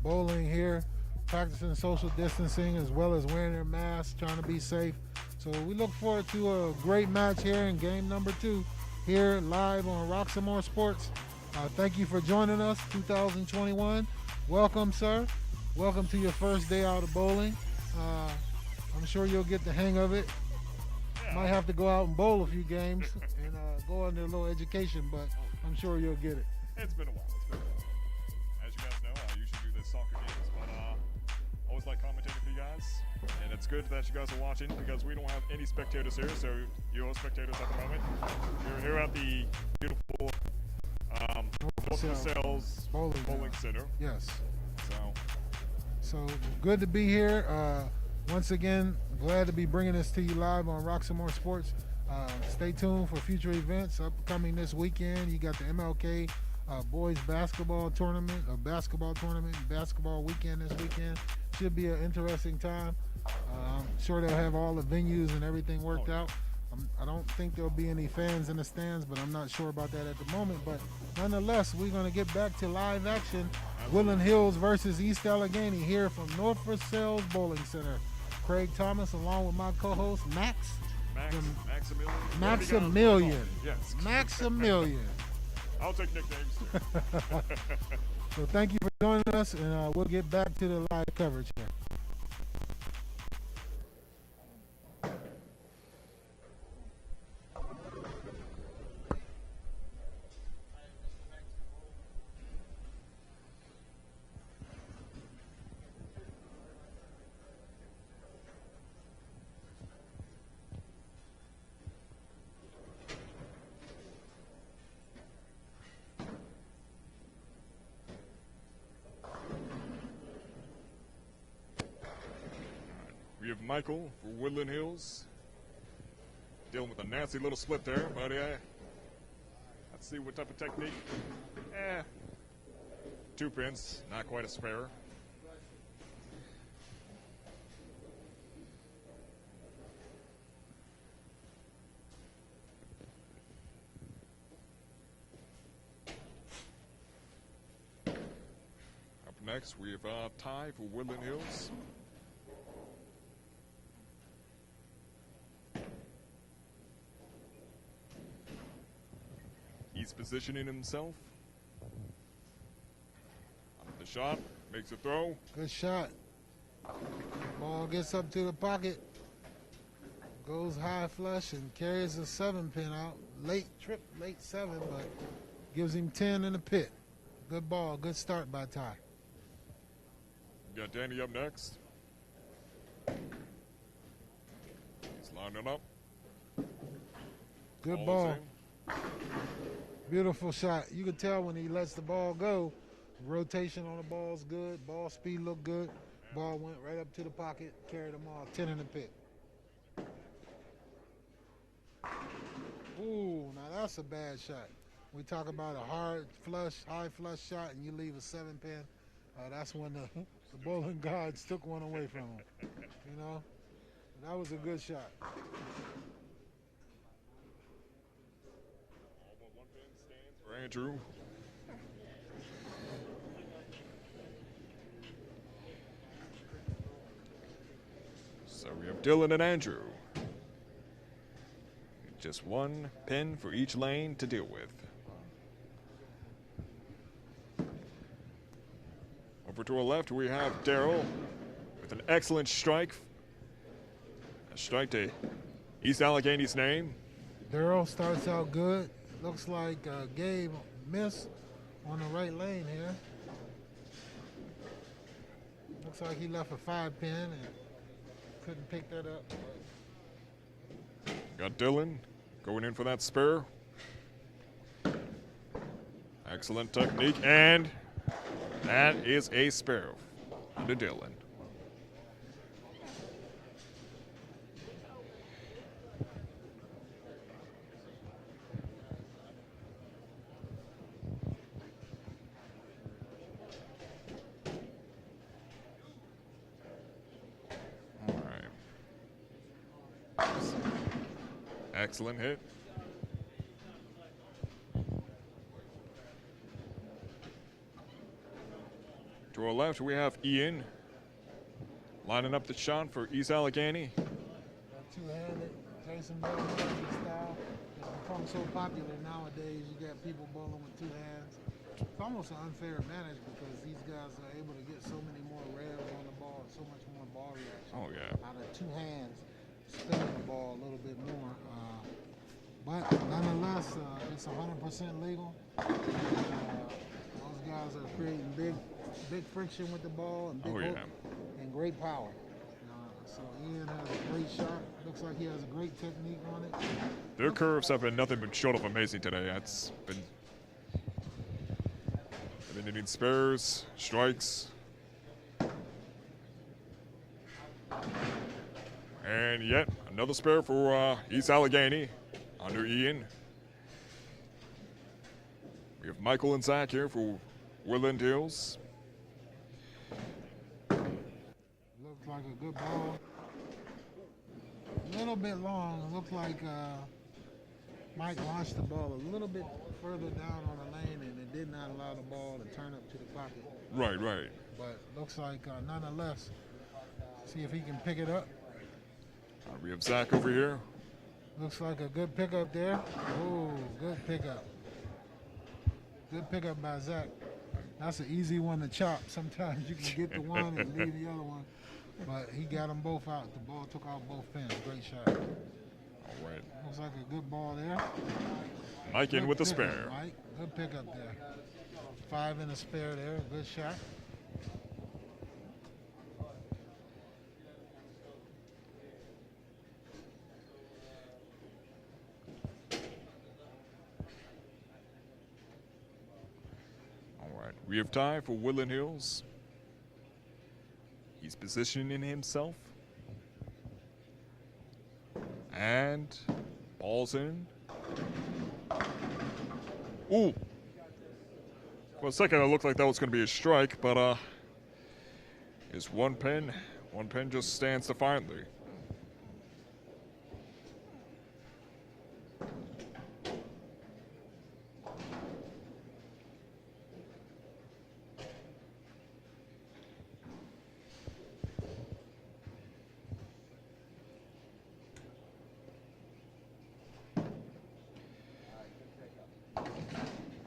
bowling here, practicing social distancing as well as wearing their masks, trying to be safe. So we look forward to a great match here in game number 2 here live on Roxamore Sports. Thank you for joining us, 2021. Welcome, sir. Welcome to your first day out of bowling. I'm sure you'll get the hang of it. Yeah. Might have to go out and bowl a few games and go under a little education, but I'm sure you'll get it. It's been a while. As you guys know, I usually do the soccer games, but always like commentating for you guys. And it's good that you guys are watching because we don't have any spectators here, so you're spectators at the moment. We're here at the beautiful North Versailles Bowling Center. Yes. So, So good to be here. Once again, glad to be bringing this to you live on Roxamore Sports. Stay tuned for future events upcoming this weekend. You got the MLK boys basketball tournament, basketball weekend this weekend. Should be an interesting time. I'm sure they'll have all the venues and everything worked out. I don't think there'll be any fans in the stands, but I'm not sure about that at the moment. But nonetheless, we're going to get back to live action. Woodland Hills versus East Allegheny here from North Versailles Bowling Center. Craig Thomas along with my co-host Maximilian. Yes. Maximilian. I'll take nicknames too. So thank you for joining us, and we'll get back to the live coverage here. We have Michael for Woodland Hills. Dealing with a nasty little split there, but let's see what type of technique. 2 pins, not quite a spare. Up next, we have Ty for Woodland Hills. He's positioning himself. The shot, makes a throw. Good shot. Ball gets up to the pocket. Goes high flush and carries a 7-pin out. Late 7, but gives him 10 in the pit. Good ball, good start by Ty. Got Danny up next. He's lining up. Good ball. Beautiful shot. You can tell when he lets the ball go, rotation on the ball's good, ball speed looked good. Ball went right up to the pocket, carried them all, 10 in the pit. Ooh, now that's a bad shot. We talk about a hard flush, high flush shot, and you leave a 7-pin. That's when the bowling gods took one away from him. You know, that was a good shot. For Andrew. So we have Dylan and Andrew. Just 1 pin for each lane to deal with. Over to our left, we have Daryl with an excellent strike. A strike to East Allegheny's name. Daryl starts out good. Looks like Gabe missed on the right lane here. Looks like he left a 5-pin and couldn't pick that up. Got Dylan going in for that spare. Excellent technique, and that is a spare to Dylan. All right. Excellent hit. To our left, we have Ian lining up the shot for East Allegheny. That two-handed Jason Bowling style has become so popular nowadays. You got people bowling with two hands. It's almost an unfair advantage because these guys are able to get so many more rails on the ball, so much more ball reaction. Oh, yeah. Out of two hands, spinning the ball a little bit more. But nonetheless, it's 100% legal. Those guys are creating big friction with the ball and big hook and great power. So Ian has a great shot. Looks like he has a great technique on it. Their curves have been nothing but short of amazing today. It's been hitting spares, strikes, and yet another spare for East Allegheny under Ian. We have Michael and Zach here for Woodland Hills. Looks like a good ball. A little bit long. It looked like Mike launched the ball a little bit further down on the lane, and it did not allow the ball to turn up to the pocket. Right, right. But looks like nonetheless, see if he can pick it up. We have Zach over here. Looks like a good pickup there. Oh, good pickup. Good pickup by Zach. That's an easy one to chop. Sometimes you can get the one and leave the other one. But he got them both out. The ball took out both pins. Great shot. All right. Looks like a good ball there. Mike in Good with the pickup, spare. Mike. Good pickup there. 5 in the spare there. Good shot. All right. We have time for Woodland Hills. He's positioning himself. And ball's in. Ooh. For a second, it looked like that was going to be a strike, but it's one pin. One pin just stands defiantly.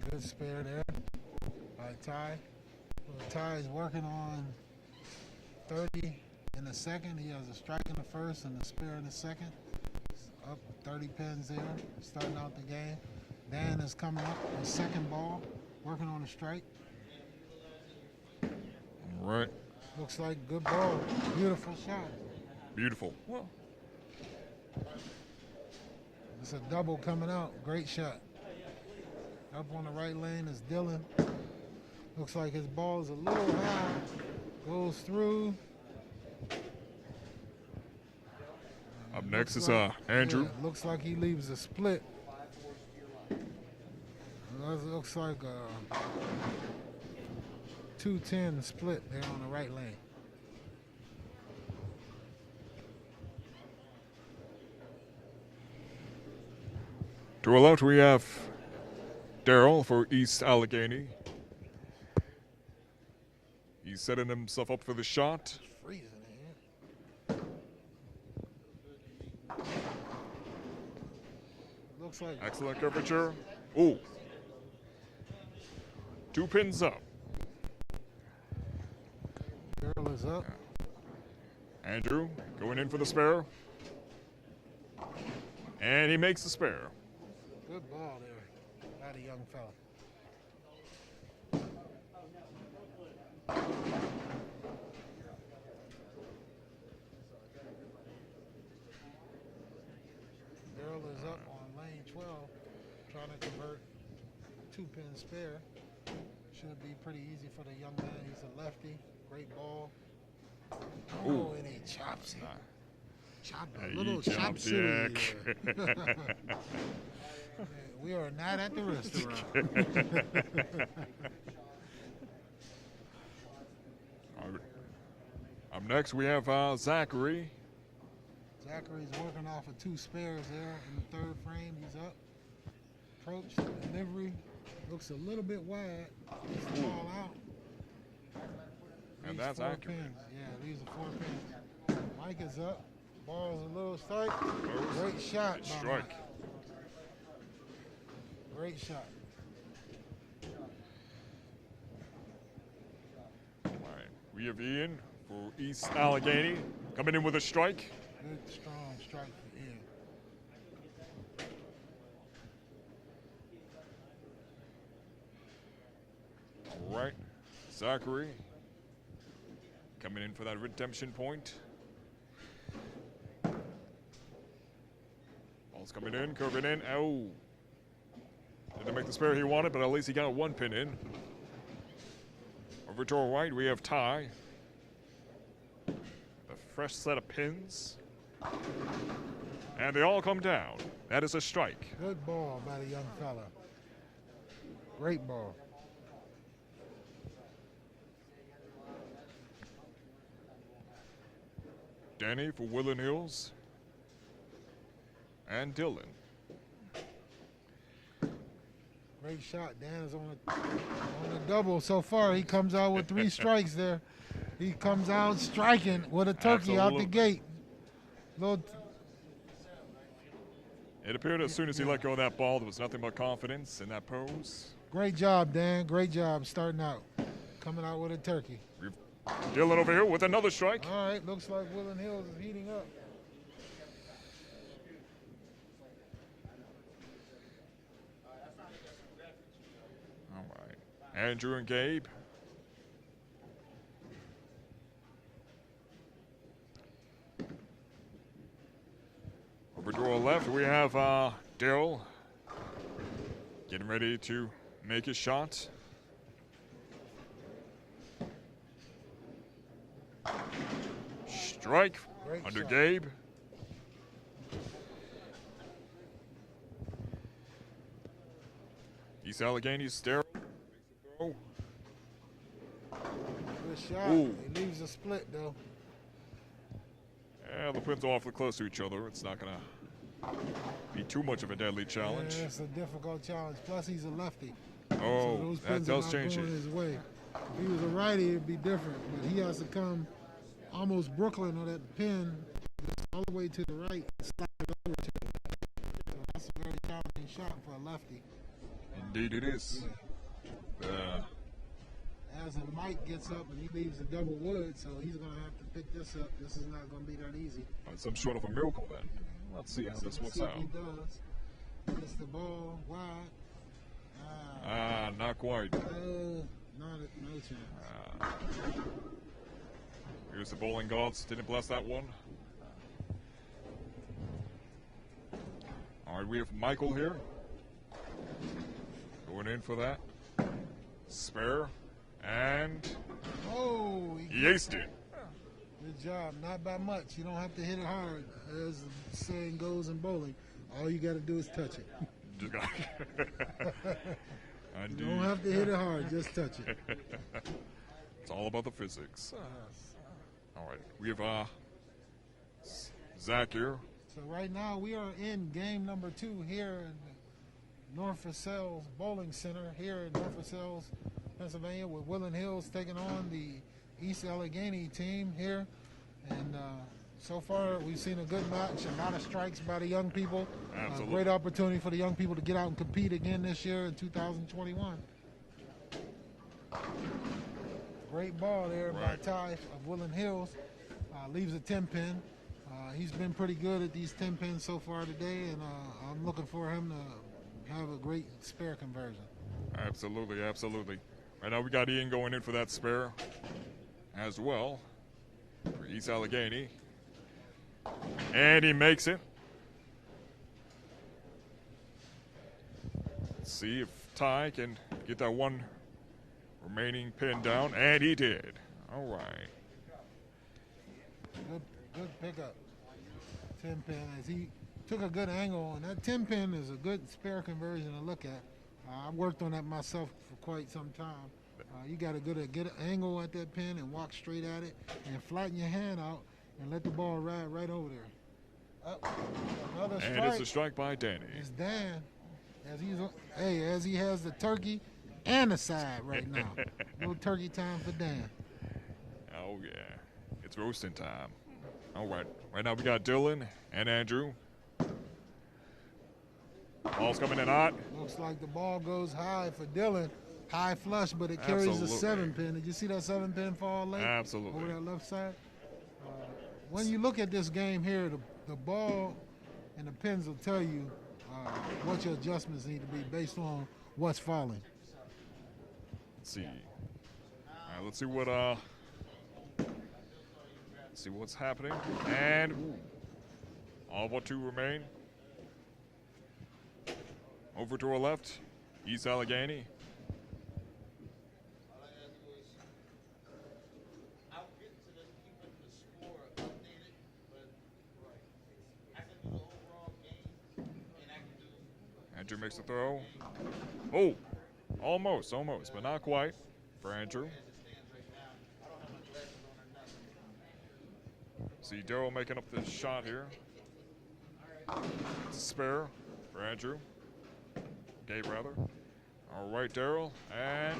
Good spare there by Ty. Well, Ty is working on 30 in the second. He has a strike in the first and a spare in the second. Up 30 pins there, starting out the game. Dan is coming up with second ball, working on a strike. All right. Looks like good ball. Beautiful shot. Beautiful. Well, It's a double coming out. Great shot. Up on the right lane is Dylan. Looks like his ball is a little high. Goes through. up next is Like- Andrew. yeah, looks like he leaves a split. Looks like a 210 split there on the right lane. To our left, we have Daryl for East Allegheny. He's setting himself up for the shot. Freezing in here. Looks like Excellent curvature. Ooh. 2 pins up. Daryl is up. Andrew going in for the spare. And he makes the spare. Good ball there by the young fella. 12, trying to convert 2-pin spare. Should be pretty easy for the young man. He's a lefty. Great ball. Oh, and he chops it. A little chop city. We are not at the restaurant. Up next, we have Zachary. Zachary's working off of 2 spares there in the 3rd frame. He's up. Approach, delivery. Looks a little bit wide. Gets the ball out. And Leaves that's 4 accurate. pins. Yeah, leaves the 4 pins. Mike is up. Ball's a little strike. Great shot. Strike. Great shot. All right. We have Ian for East Allegheny coming in with a strike. Good, strong strike for Ian. All right. Zachary coming in for that redemption point. Ball's coming in, curving in. Oh. Didn't make the spare he wanted, but at least he got a 1 pin in. Over to our right, we have Ty. A fresh set of pins. And they all come down. That is a strike. Good ball by the young fella. Great ball. Danny for Woodland Hills. And Dylan. Great shot. Dan is on a double so far. He comes out with 3 strikes there. He comes out striking with a turkey out the gate. It appeared as soon as he let go of that ball, there was nothing but confidence in that pose. Great job, Dan. Great job starting out. Coming out with a turkey. Dylan over here with another strike. All right, looks like Woodland Hills is heating up. All right. Andrew and Gabe. Over to our left, we have Daryl getting ready to make his shot. Strike Great under shot. Gabe. East Allegheny's Daryl. Good shot. Ooh. He leaves a split, though. Yeah, the pins are awfully close to each other. It's not going to be too much of a deadly challenge. Yeah, it's a difficult challenge. Plus, he's a lefty. Oh, so those that pins does are not change going it. his way. If he was a righty, it'd be different. But he has to come almost Brooklyn on that pin, all the way to the right, and slide it over to him. So that's a very challenging shot for a lefty. Indeed it is. As Mike gets up and he leaves a double wood, so he's going to have to pick this up. This is not going to be that easy. Some sort of a miracle then. Let's see how this works See if out. he does. Gets the ball wide. Not quite. No chance. Here's the bowling gods. Didn't bless that one. All right, we have Michael here. Going in for that. Spare. And Oh, he aced it. good job. Not by much. You don't have to hit it hard, as the saying goes in bowling. All you got to do is touch it. Just got You don't have to hit it hard. Just touch it. It's all about the physics. All right, we have Zach here. So right now we are in game number 2 here in North Versailles Bowling Center here in North Versailles, Pennsylvania, with Woodland Hills taking on the East Allegheny team here. And so far we've seen a good match, a lot of strikes by the young people. Absolutely. Great opportunity for the young people to get out and compete again this year in 2021. Great ball there by Right. Ty of Woodland Hills. Leaves a 10-pin. He's been pretty good at these 10 pins so far today, and I'm looking for him to have a great spare conversion. Absolutely, absolutely. Right now we got Ian going in for that spare as well for East Allegheny. And he makes it. Let's see if Ty can get that one remaining pin down, and he did. All right. Good pickup. 10 pin as he took a good angle, and that 10 pin is a good spare conversion to look at. I worked on that myself for quite some time. You got to get an angle at that pin and walk straight at it and flatten your hand out and let the ball ride right over there. Another strike. And it's a strike by Danny. It's Dan. As he has the turkey and the side right now. No turkey time for Dan. Oh, yeah. It's roasting time. All right. Right now we got Dylan and Andrew. Ball's coming in hot. Looks like the ball goes high for Dylan. High flush, but it carries Absolutely. the 7 pin. Did you see that 7 pin fall late? Absolutely. Over that left side? When you look at this game here, the ball and the pins will tell you what your adjustments need to be based on what's falling. Let's see. All right, let's see what's happening. And all but 2 remain. Over to our left, East Allegheny. Andrew makes the throw. Oh, almost, but not quite for Andrew. See Daryl making up the shot here. It's a spare for Andrew. Gabe, rather. All right, Daryl, and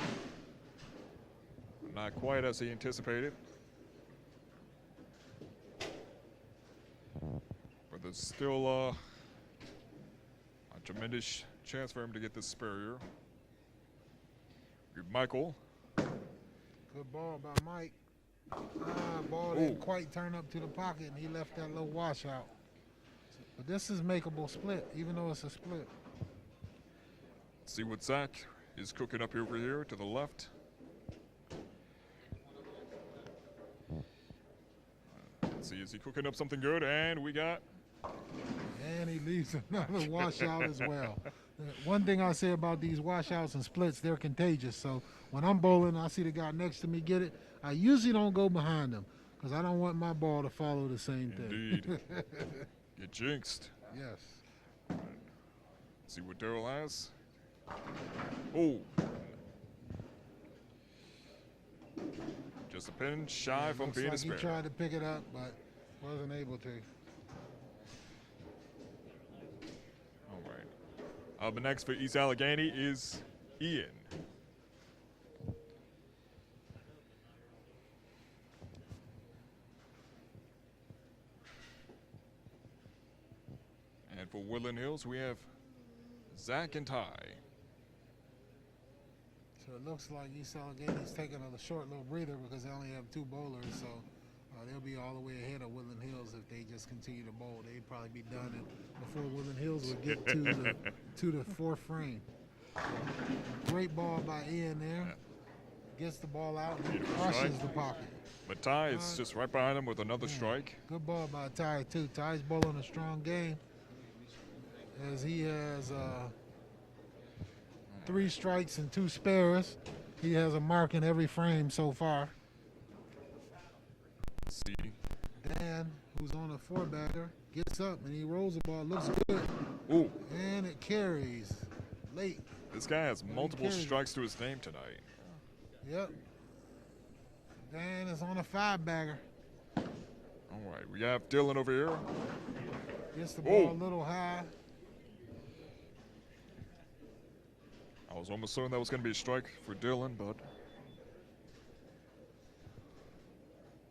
not quite as he anticipated. But there's still a tremendous chance for him to get this spare here. Michael. Good ball by Mike. Ball didn't quite turn up to the pocket, and he left that little washout. But this is makeable split, even though it's a split. See what Zach is cooking up over here to the left. Let's see, is he cooking up something good? And we got... And he leaves another washout as well. One thing I say about these washouts and splits, they're contagious. So when I'm bowling, I see the guy next to me get it. I usually don't go behind him because I don't want my ball to follow the same thing. Indeed. Get jinxed. Yes. Right. See what Daryl has. Oh. Just a pin shy from being a spare. He tried to pick it up, but wasn't able to. All right. Up next for East Allegheny is Ian. And for Woodland Hills, we have Zach and Ty. So it looks like East Allegheny's taking a short little breather because they only have 2 bowlers. So they'll be all the way ahead of Woodland Hills if they just continue to bowl. They'd probably be done before Woodland Hills would get to the 4th frame. Great ball by Ian there. Gets the ball out and crushes the pocket. But Ty is just right behind him with another strike. Good ball by Ty, too. Ty's bowling a strong game as he has 3 strikes and 2 spares. He has a mark in every frame so far. Let's see. Dan, who's on a 4-bagger, gets up and he rolls the ball. Looks good. Ooh. And it carries late. This guy has multiple strikes to his name tonight. Yep. Dan is on a 5-bagger. All right, we have Dylan over here. Gets the ball a little high. I was almost certain that was going to be a strike for Dylan, but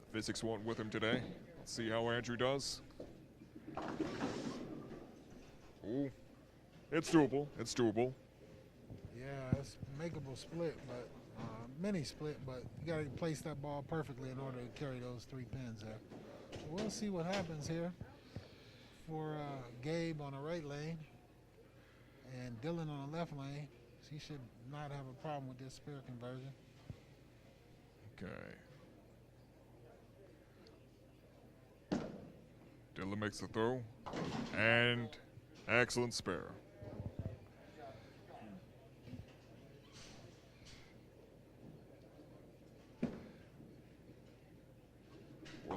the physics weren't with him today. Let's see how Andrew does. Ooh, it's doable. It's doable. Yeah, it's a makeable split, but mini split, but you got to place that ball perfectly in order to carry those 3 pins there. So we'll see what happens here for Gabe on the right lane and Dylan on the left lane. He should not have a problem with this spare conversion. Okay. Dylan makes the throw. And excellent spare.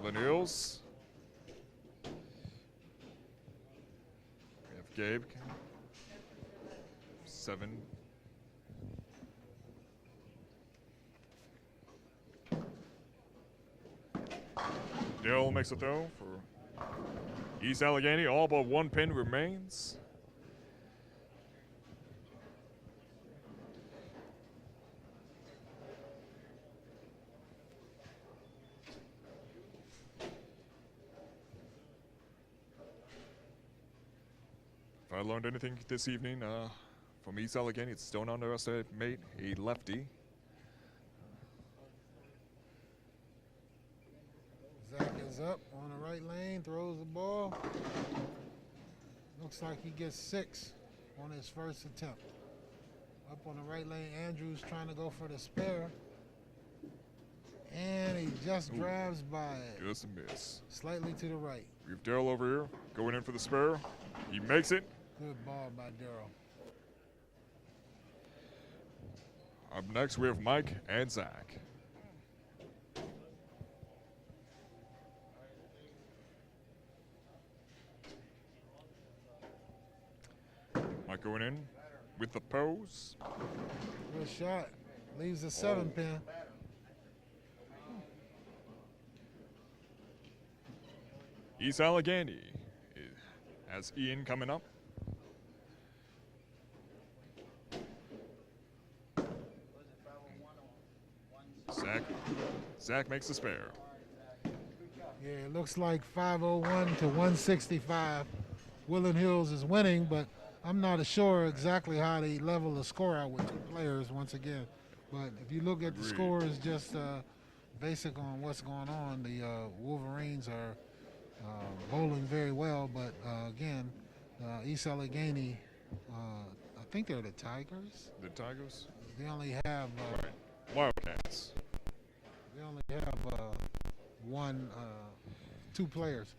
Woodland Hills. We have Gabe. 7. Dill makes a throw for East Allegheny. All but 1 pin remains. If I learned anything this evening from East Allegheny, it's don't underestimate a lefty. Zach is up on the right lane, throws the ball. Looks like he gets 6 on his first attempt. Up on the right lane, Andrews trying to go for the spare. And he just drives by it. Just a miss. Slightly to the right. We have Daryl over here going in for the spare. He makes it. Good ball by Daryl. Up next, we have Mike and Zach. Mike going in with the pose. Good shot. Leaves a 7 pin. East Allegheny has Ian coming up. Zach makes the spare. Yeah, it looks like 501 to 165. Woodland Hills is winning, but I'm not sure exactly how they level the score out with 2 players once again. But if you look at the scores, just basic on what's going on, the Wolverines are bowling very well. But again, East Allegheny, I think they're the Tigers. The Tigers? They only have Wildcats. They only have 2 players.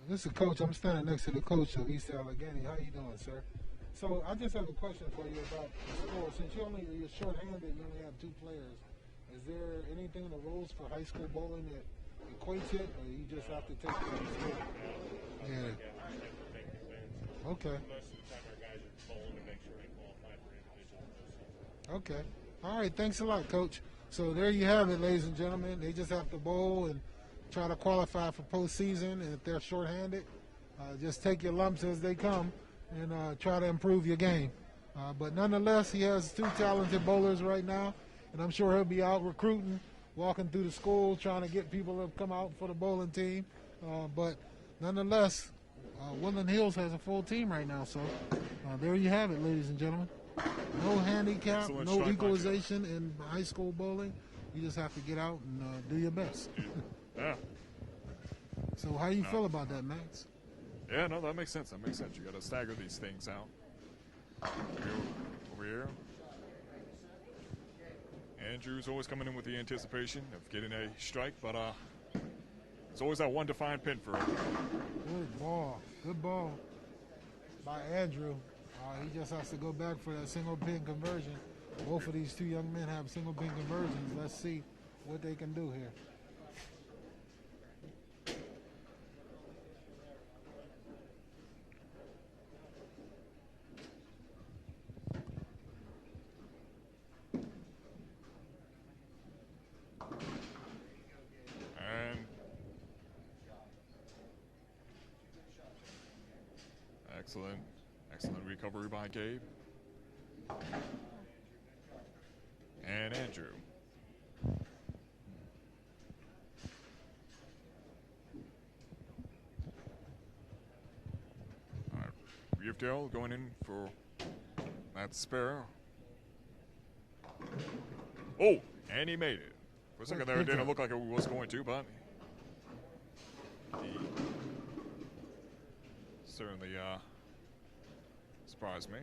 This is Coach. I'm standing next to the coach of East Allegheny. How you doing, sir? So I just have a question for you about the score. Since you're short-handed, you only have 2 players. Is there anything in the rules for high school bowling that equates it, or you just have to take it from the score? Yeah. Okay. Okay. All right. Thanks a lot, Coach. So there you have it, ladies and gentlemen. They just have to bowl and try to qualify for postseason. And if they're shorthanded, just take your lumps as they come and try to improve your game. But nonetheless, he has 2 talented bowlers right now, and I'm sure he'll be out recruiting, walking through the school, trying to get people to come out for the bowling team. But nonetheless, Woodland Hills has a full team right now. So there you have it, ladies and gentlemen. No handicap, Excellent no strike equalization in high school bowling. You just have to get out and do your best. Yeah. So how you feel about that, Max? Yeah, no, that makes sense. That makes sense. You got to stagger these things out. Over here. Andrew's always coming in with the anticipation of getting a strike, but it's always that one defined pin for him. Good ball. Good ball by Andrew. He just has to go back for that single pin conversion. Both of these 2 young men have single pin conversions. Let's see what they can do here. And excellent recovery by Gabe. And Andrew. All right, Reevdale going in for that spare. Oh, and he made it. For a second there, it didn't look like it was going to, but he certainly surprised me.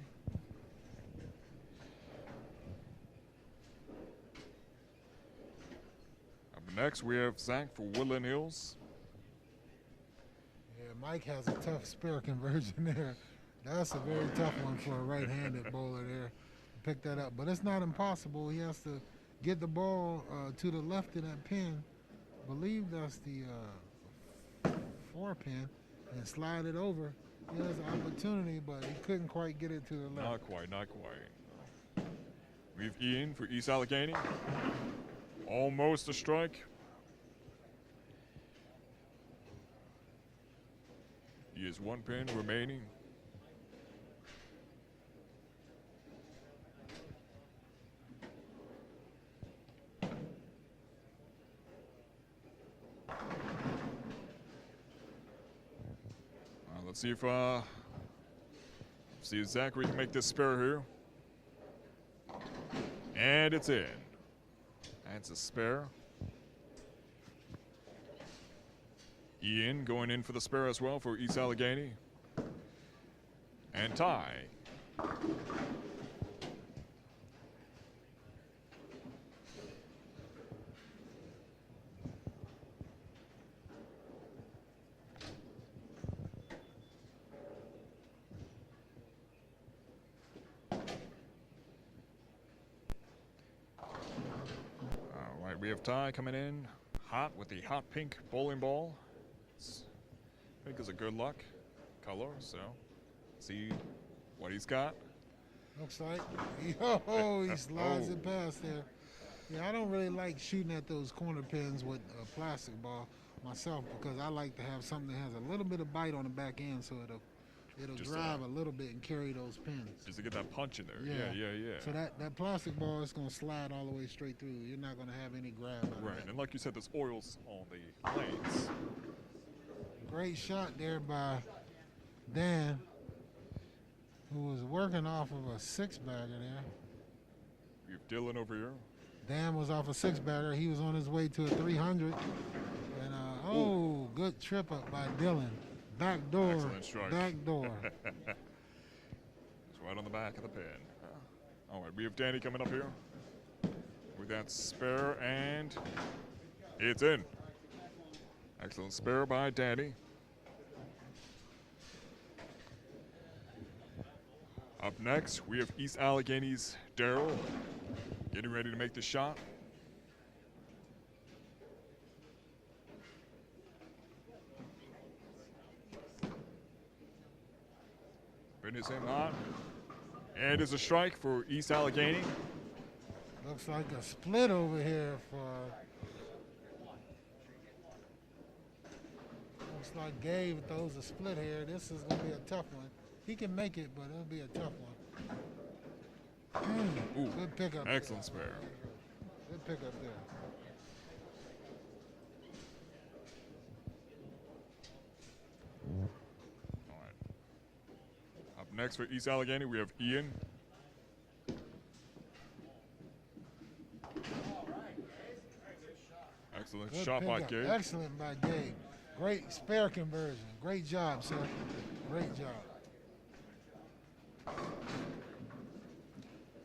Up next, we have Zach for Woodland Hills. Yeah, Mike has a tough spare conversion there. That's a very tough one for a right-handed bowler there. Pick that up, but it's not impossible. He has to get the ball to the left of that pin, believe that's the 4-pin, and slide it over. He has an opportunity, but he couldn't quite get it to the left. Not quite, not quite. We have Ian for East Allegheny. Almost a strike. He has 1 pin remaining. Let's see if Zachary can make this spare here. And it's in. That's a spare. Ian going in for the spare as well for East Allegheny. And tie. We have Ty coming in hot with the hot pink bowling ball. I think it's a good luck color, so see what he's got. Looks like, he slides it past there. Yeah, I don't really like shooting at those corner pins with a plastic ball myself, because I like to have something that has a little bit of bite on the back end, so it'll Just drive a little bit and carry those pins. Just to get that punch in there. Yeah. Yeah. So that plastic ball is going to slide all the way straight through. You're not going to have any grab out of Right, that. and like you said, there's oils on the blades. Great shot there by Dan, who was working off of a 6-bagger there. We have Dylan over here. Dan was off a 6-bagger. He was on his way to a 300. And, good trip up by Dylan. Back door. Excellent strike. Back door. It's right on the back of the pin. All right, we have Danny coming up here with that spare, and it's in. Excellent spare by Danny. Up next, we have East Allegheny's Daryl getting ready to make the shot. Finish him hot. And it's a strike for East Allegheny. Looks like a split over here for. Looks like Gabe throws a split here. This is going to be a tough one. He can make it, but it'll be a tough one. Ooh, good pickup. excellent spare. Good pickup there. All right. Up next for East Allegheny, we have Ian. Excellent Good shot by pickup. Gabe. Excellent by Gabe. Great spare conversion. Great job, sir. Great job.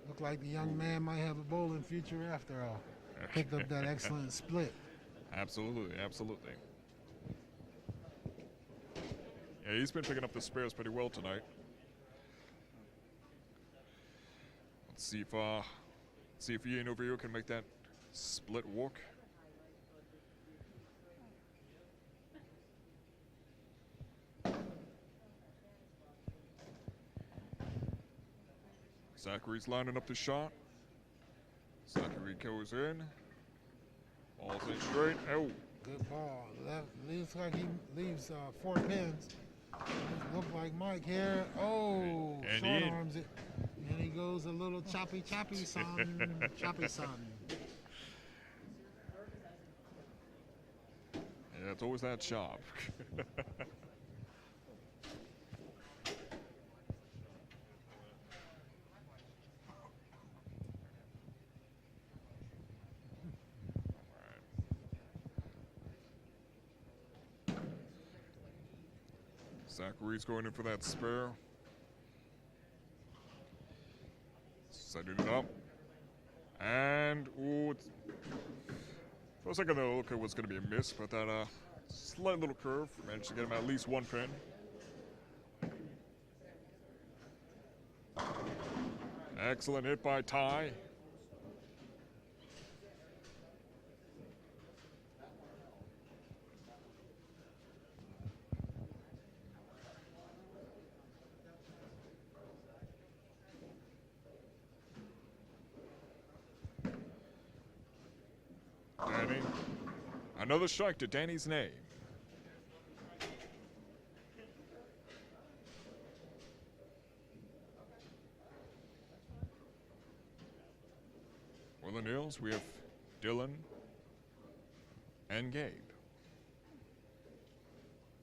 Look like the young man might have a bowling future after all. Picked up that excellent split. Absolutely, absolutely. Yeah, he's been picking up the spares pretty well tonight. Let's see if Ian over here can make that split work. Zachary's lining up the shot. Zachary goes in. Ball's in straight. Oh. Good ball. Looks like he leaves 4 pins. Look like Mike here. Oh, And short in. arms it. And he goes a little choppy, son. Choppy, son. Yeah, it's always that chop. Zachary's going in for that spare. Setting it up. And, ooh, it's, for a second there, it looked like it was going to be a miss, but that slight little curve managed to get him at least 1 pin. Excellent hit by Ty. Another strike to Danny's name. Woodland Hills, we have Dylan and Gabe.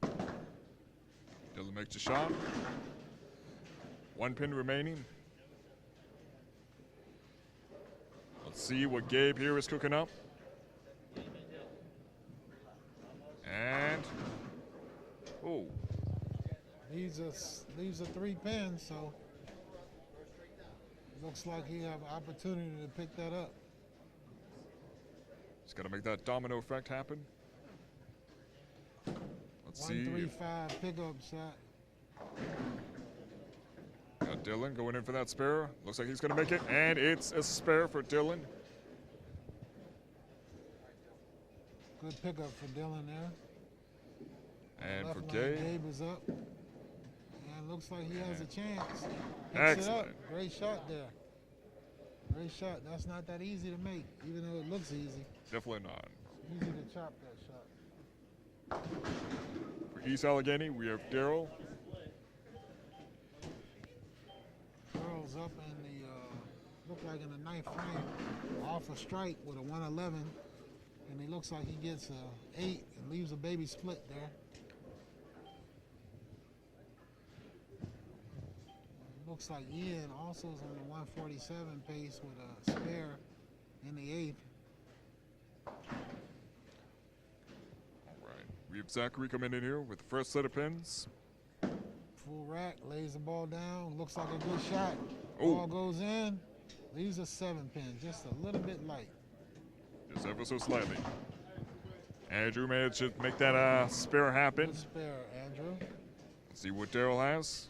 Dylan makes a shot. 1 pin remaining. Let's see what Gabe here is cooking up. And, oh. Leaves a 3 pin, so looks like he have an opportunity to pick that up. He's got to make that domino effect happen. Let's see. 1-3-5 pickup shot. Got Dylan going in for that spare. Looks like he's going to make it, and it's a spare for Dylan. Good pickup for Dylan there. And Left for line, Gabe. Gabe is up. And looks like he has a chance. Picks Excellent. it up. Great shot there. Great shot. That's not that easy to make, even though it looks easy. Definitely not. Easy to chop that shot. For East Allegheny, we have Daryl. Daryl's up in the, look like in the 9th frame, off a strike with a 111. And he looks like he gets a 8 and leaves a baby split there. Looks like Ian also is on the 147 pace with a spare in the 8th. All right. We have Zachary coming in here with the first set of pins. Full rack, lays the ball down. Looks like a good shot. Ooh. Ball goes in. Leaves a 7 pin, just a little bit light. Just ever so slightly. Andrew managed to make that spare happen. Good spare, Andrew. Let's see what Daryl has.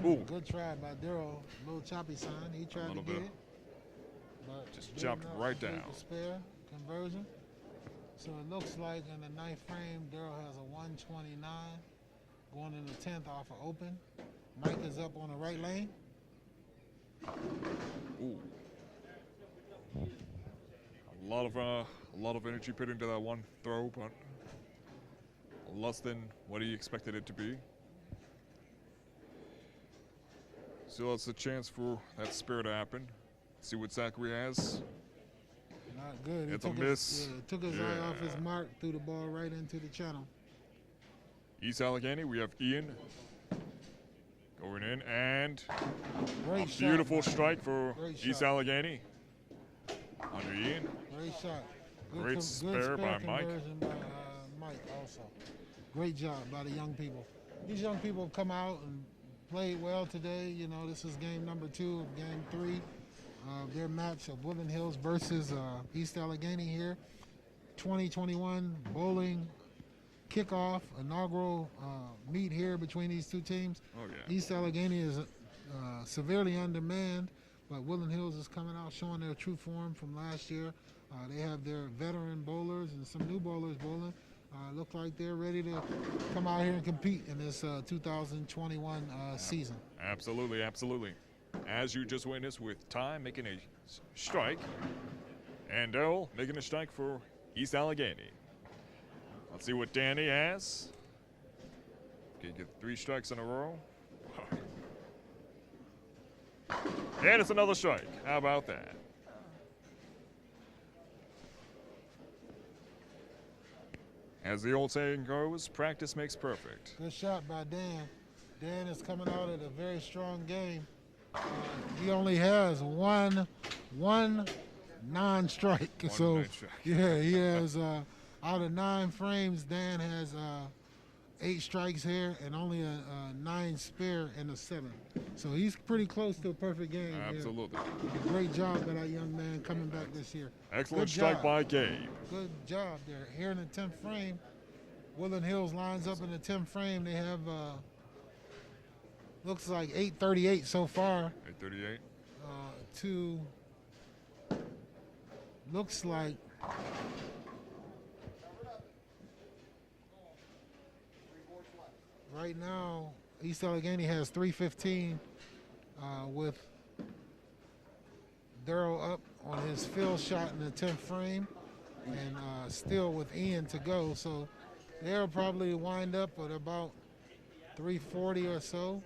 Ooh. Good try by Daryl. A little choppy sign. He tried to get bit. it. But Just did chopped not right complete down. the spare conversion. So it looks like in the 9th frame, Daryl has a 129 going in the 10th off of open. Mike is up on the right lane. Ooh. A lot of energy put into that one throw, but less than what he expected it to be. Still has a chance for that spare to happen. See what Zachary has. Not good. It's a miss. Took his eye off his Yeah. mark, threw the ball right into the channel. East Allegheny, we have Ian going in, and Great a shot. beautiful strike for Great East shot. Allegheny. Under Ian. Great shot. Great spare by Mike. Conversion by Mike also. Great job by the young people. These young people have come out and played well today. You know, this is game number 2 of game 3 of their match of Woodland Hills versus East Allegheny here. 2021 bowling kickoff, inaugural meet here between these two teams. Oh, yeah. East Allegheny is severely undermanned, but Woodland Hills is coming out showing their true form from last year. They have their veteran bowlers and some new bowlers bowling. Look like they're ready to come out here and compete in this 2021 season. Absolutely, absolutely. As you just witnessed with Ty making a strike, and Daryl making a strike for East Allegheny. Let's see what Danny has. Can get 3 strikes in a row. And it's another strike. How about that? As the old saying goes, practice makes perfect. Good shot by Dan. Dan is coming out at a very strong game. He only has one non-strike. So, non-strike. yeah, he has out of 9 frames, Dan has 8 strikes here and only a 9 spare and a 7. So he's pretty close to a perfect game. Absolutely. Here. Great job by that young man coming back this year. Excellent Good strike job. by Gabe. Good job there. Here in the 10th frame, Woodland Hills lines up in the 10th frame. They have, looks like 838 so far. 838. To, looks like, right now, East Allegheny has 315 with Daryl up on his field shot in the 10th frame. and still with Ian to go. So they'll probably wind up at about 340 or so,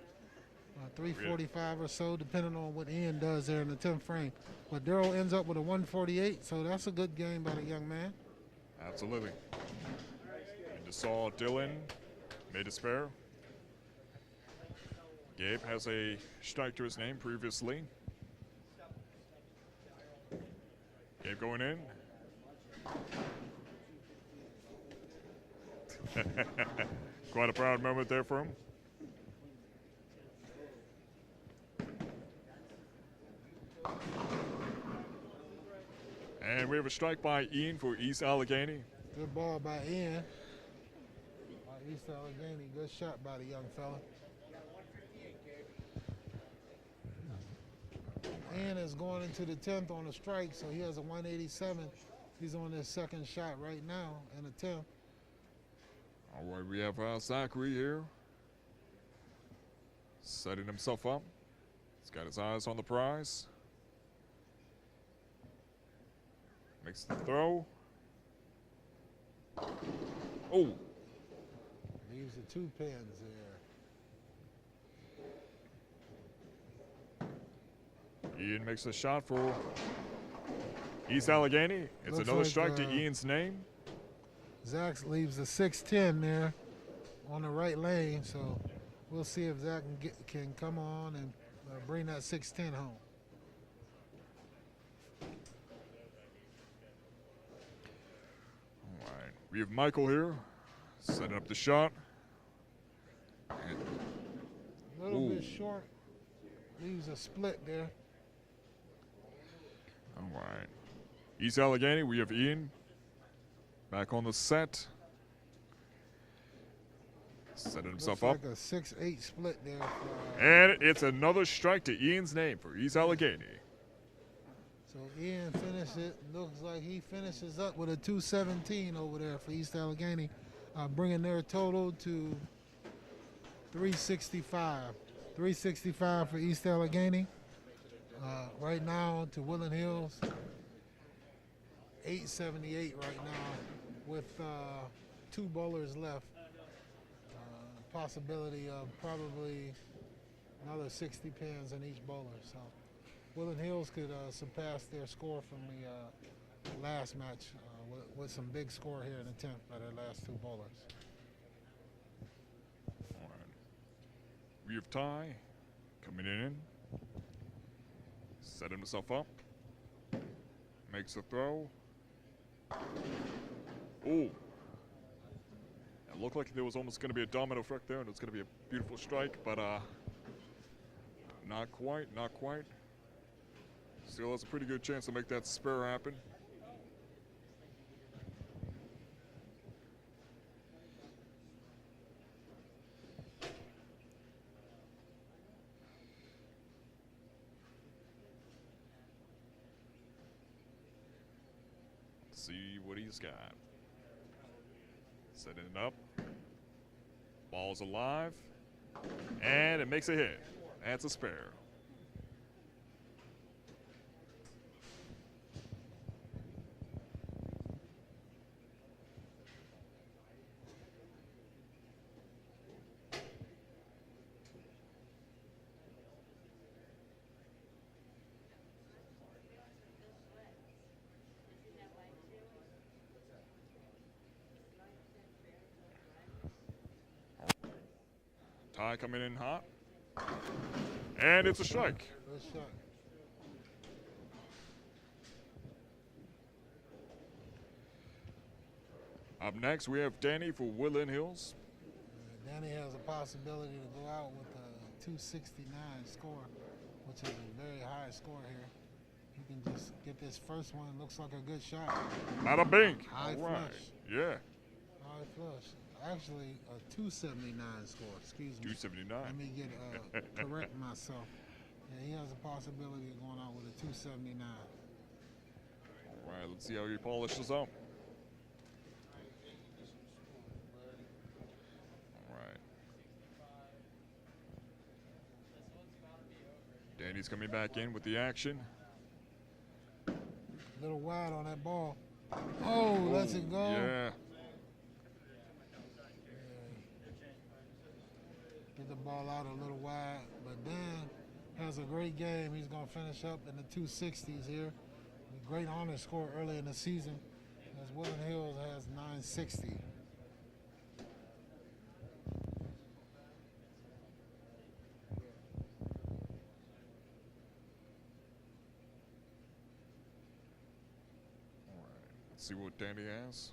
345 or so, depending on what Ian does there in the 10th frame. But Daryl ends up with a 148, so that's a good game by the young man. Absolutely. And just saw Dylan made a spare. Gabe has a strike to his name previously. Gabe going in. Quite a proud moment there for him. And we have a strike by Ian for East Allegheny. Good ball by Ian. East Allegheny, good shot by the young fella. Ian is going into the 10th on a strike, so he has a 187. He's on his second shot right now in the 10th. All right, we have Zachary here. Setting himself up. He's got his eyes on the prize. Makes the throw. Oh! Leaves the 2 pins there. Ian makes a shot for East Allegheny. It's Looks another like, strike to Ian's name. Zach leaves the 610 there on the right lane, so we'll see if Zach can come on and bring that 610 home. All right, we have Michael here setting up the shot. And A little bit short, leaves a split there. all right, East Allegheny, we have Ian back on the set. Setting himself up. Looks like a 6-8 split there. And it's another strike to Ian's name for East Allegheny. So Ian finished it. Looks like he finishes up with a 217 over there for East Allegheny, bringing their total to 365. 365 for East Allegheny. Right now to Woodland Hills, 878 right now with 2 bowlers left. Possibility of probably another 60 pins in each bowler. So Woodland Hills could surpass their score from the last match with some big score here in the 10th by their last 2 bowlers. All right. We have Ty coming in. Setting himself up. Makes a throw. Oh. It looked like there was almost going to be a domino effect there, and it's going to be a beautiful strike, but not quite, not quite. Still has a pretty good chance to make that spare happen. See what he's got. Setting it up. Ball's alive. And it makes a hit. That's a spare. Ty coming in hot. And it's a strike. Good shot. Up next, we have Danny for Woodland Hills. Danny has a possibility to go out with a 269 score, which is a very high score here. He can just get this first one. Looks like a good shot. Bada bing. High All right. flush. Yeah. High flush. Actually, a 279 score. Excuse me. 279. Let me get correct myself. Yeah, he has a possibility of going out with a 279. All right, let's see how he polishes up. All right. Danny's coming back in with the action. A little wide on that ball. Oh, lets it go. Yeah. Get the ball out a little wide, but Dan has a great game. He's going to finish up in the 260s here. A great honor score early in the season as Woodland Hills has 960. All right. Let's see what Danny has.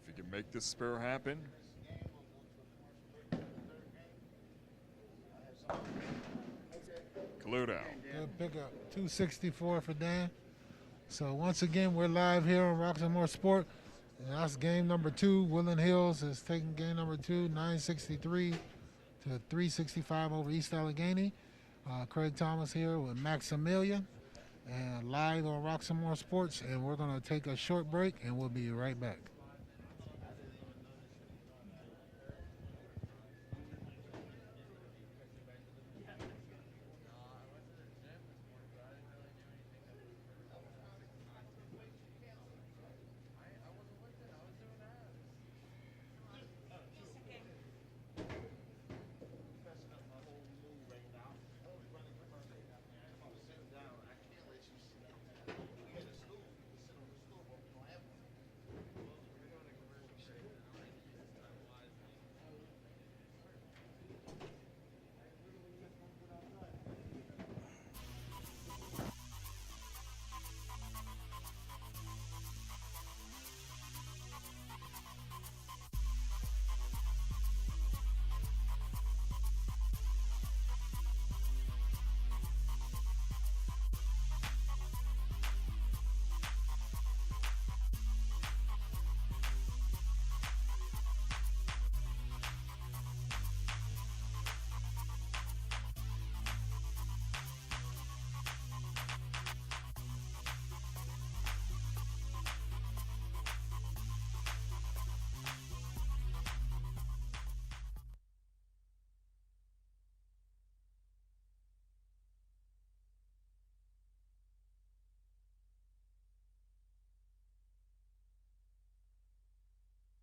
If he can make this spur happen. Caluto. Good pickup. 264 for Dan. So once again, we're live here on Roxamore Sport. And that's game number 2. Woodland Hills is taking game number 2, 963 to 365 over East Allegheny. Craig Thomas here with Maximilian and live on Roxamore Sports. And we're going to take a short break and we'll be right back.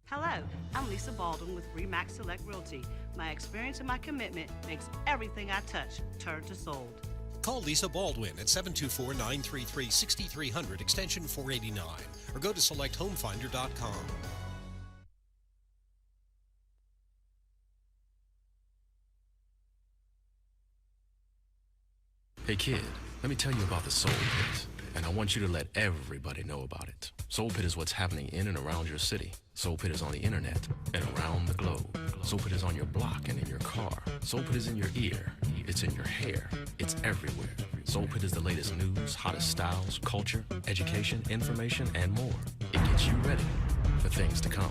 Hello, I'm Lisa Baldwin with Remax Select Realty. My experience and my commitment makes everything I touch turn to sold. Call Lisa Baldwin at 724-933-6300 extension 489 or go to selecthomefinder.com. Hey kid, let me tell you about the Soul Pit, and I want you to let everybody know about it. Soul Pit is what's happening in and around your city. Soul Pit is on the internet and around the globe. Soul Pit is on your block and in your car. Soul Pit is in your ear. It's in your hair. It's everywhere. Soul Pit is the latest news, hottest styles, culture, education, information, and more. It gets you ready for things to come.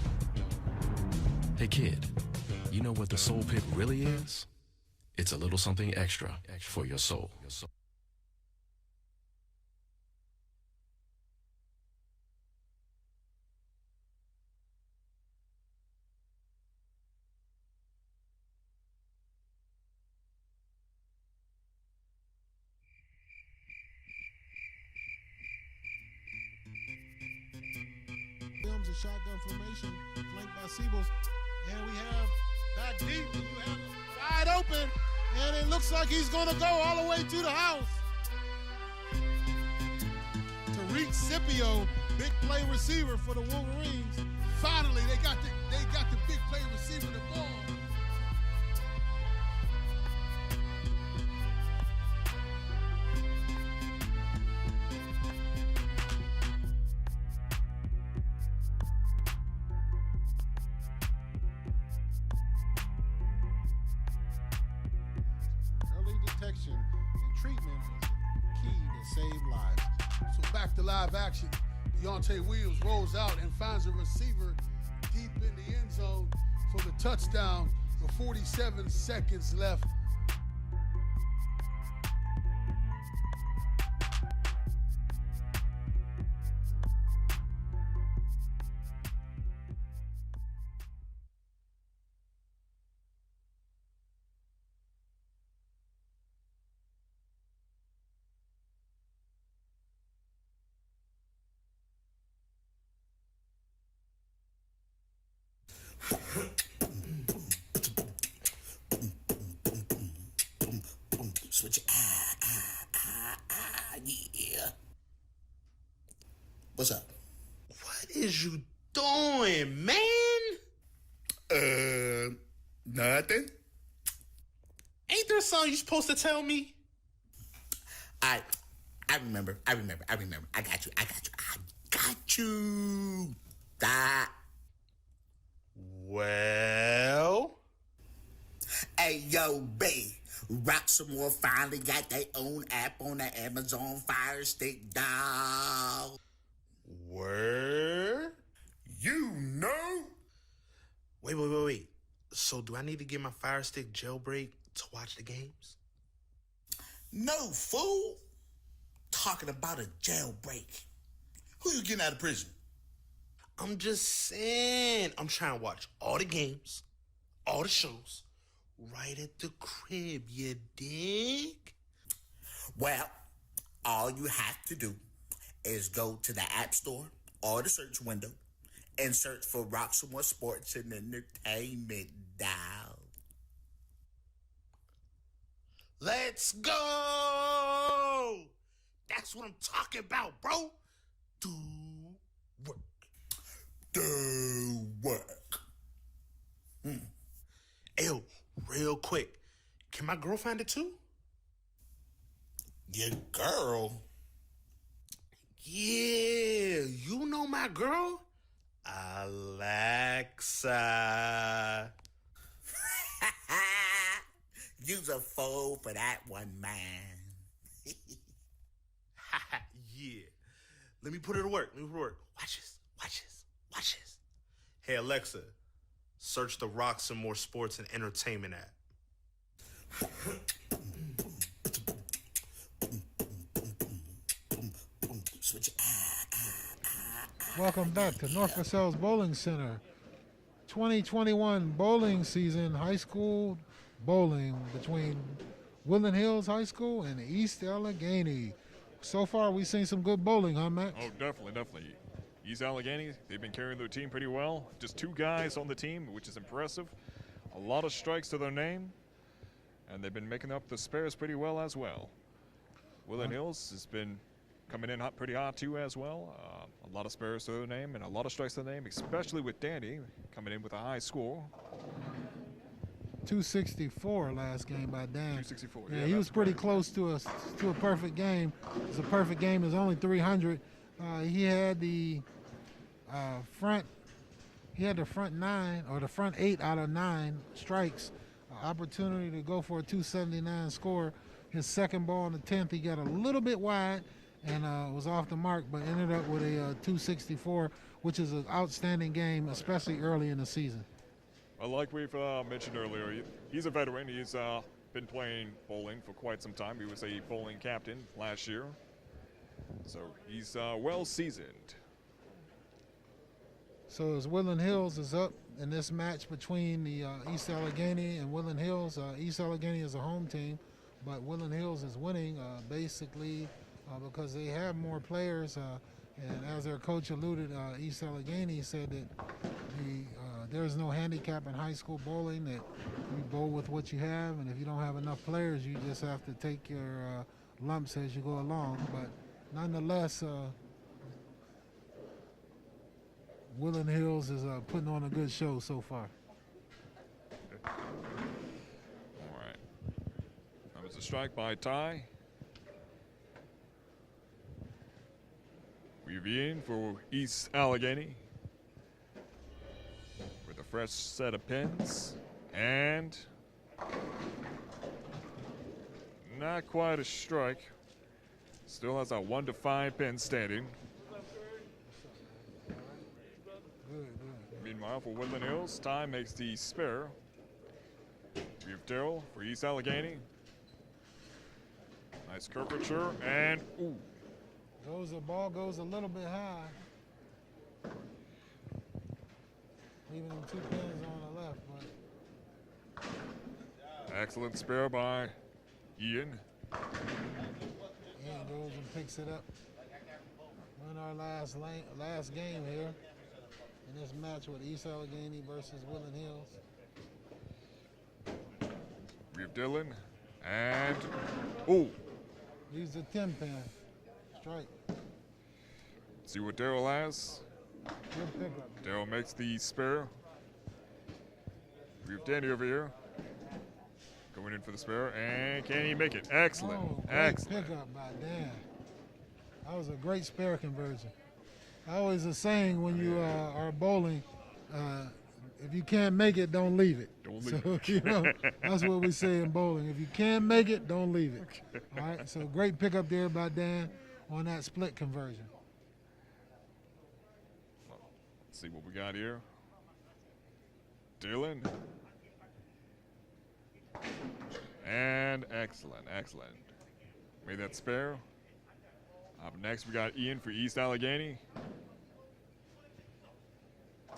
Hey kid, you know what the Soul Pit really is? It's a little something extra for your soul. Films and shotgun formation, flanked by Siebels. And we have back deep, and you have it wide open. And it looks like he's going to go all the way to the house. Tariq Scipio, big play receiver for the Wolverines. Finally, they got the big play receiver the ball. Early detection and treatment is key to save lives. So back to live action. Deontay Williams rolls out and finds a receiver deep in the end zone for the touchdown with 47 seconds left. Switch. Yeah. What's up? What is you doing, man? Nothing. Ain't there something you supposed to tell me? I remember. I got you. That. Well, Hey, yo, babe. Roxamore finally got their own app on the Amazon Fire Stick, dog. word? You know? Wait. So do I need to get my Fire Stick jailbreak to watch the games? No, fool. Talking about a jailbreak. Who you getting out of prison? I'm just saying, I'm trying to watch all the games, all the shows, right at the crib, you dig? Well, all you have to do is go to the App Store or the search window and search for Roxamore Sports and Entertainment, dog. Let's go! That's what I'm talking about, bro. Do work. Do work. Ew, real quick, can my girl find it too? Your girl? Yeah, you know my girl? Alexa. You's a fool for that one, man. Yeah. Let me put it to work. Watch this. Hey, Alexa, search the Roxamore Sports and Entertainment app. Switch. Welcome back to North Versailles Bowling Center. 2021 bowling season, high school bowling between Woodland Hills High School and East Allegheny. So far, we've seen some good bowling, huh, Max? Oh, definitely. East Allegheny, they've been carrying their team pretty well. Just 2 guys on the team, which is impressive. A lot of strikes to their name, and they've been making up the spares pretty well as well. Woodland Hills has been coming in pretty hot too as well. A lot of spares to their name and a lot of strikes to their name, especially with Danny coming in with a high score. 264 last game by Dan. 264. Yeah, he was pretty close to a perfect game. It's a perfect game. It's only 300. He had the front 9 or the front 8 out of 9 strikes. Opportunity to go for a 279 score. His second ball in the 10th, he got a little bit wide and was off the mark, but ended up with a 264, which is an outstanding game, especially early in the season. Like we've mentioned earlier, he's a veteran. He's been playing bowling for quite some time. He was a bowling captain last year. So he's well seasoned. So as Woodland Hills is up in this match between the East Allegheny and Woodland Hills, East Allegheny is a home team, but Woodland Hills is winning basically because they have more players. And as their coach alluded, East Allegheny said that there's no handicap in high school bowling, that you bowl with what you have, and if you don't have enough players, you just have to take your lumps as you go along. But nonetheless, Woodland Hills is putting on a good show so far. All right. That was a strike by Ty. We've in for East Allegheny with a fresh set of pins, and not quite a strike. Still has a 1-5 pin standing. Meanwhile, for Woodland Hills, Ty makes the spare. We have Daryl for East Allegheny. Nice curvature, and ooh. The ball goes a little bit high. Leaving them 2 pins on the left, but Excellent spare by Ian. Ian goes and picks it up. Won our last game here in in this match with East Allegheny versus Woodland Hills. We have Dylan, and oh, Leaves a 10-pin. Strike. see what Daryl has. Good pickup. Daryl makes the spare. We have Danny over here. Going in for the spare, and can he make it? Excellent. Oh, great Excellent. pickup by Dan. That was a great spare conversion. Always a saying when you are bowling, if you can't make it, don't leave it. Don't leave so, it. you know, that's what we say in bowling. If you can't make it, don't leave it. All right, so great pickup there by Dan on that split conversion. Let's see what we got here. Dylan. And excellent, excellent. Made that spare. Up next, we got Ian for East Allegheny.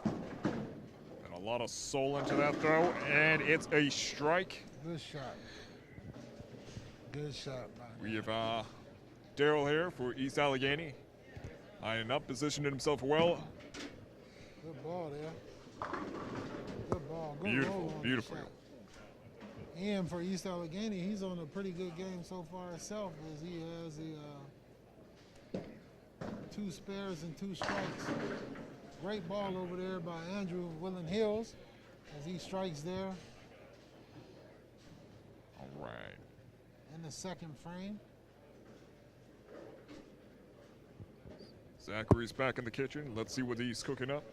And a lot of soul into that throw, and it's a strike. Good shot. Good shot. We have Daryl here for East Allegheny. Lining up, positioning himself well. Good ball there. Good ball. Good Beautiful, roll on the beautiful. shot. Ian for East Allegheny, he's on a pretty good game so far himself, as he has the 2 spares and 2 strikes. Great ball over there by Andrew of Woodland Hills as he strikes there All right. in the 2nd frame. Zachary's back in the kitchen. Let's see what he's cooking up.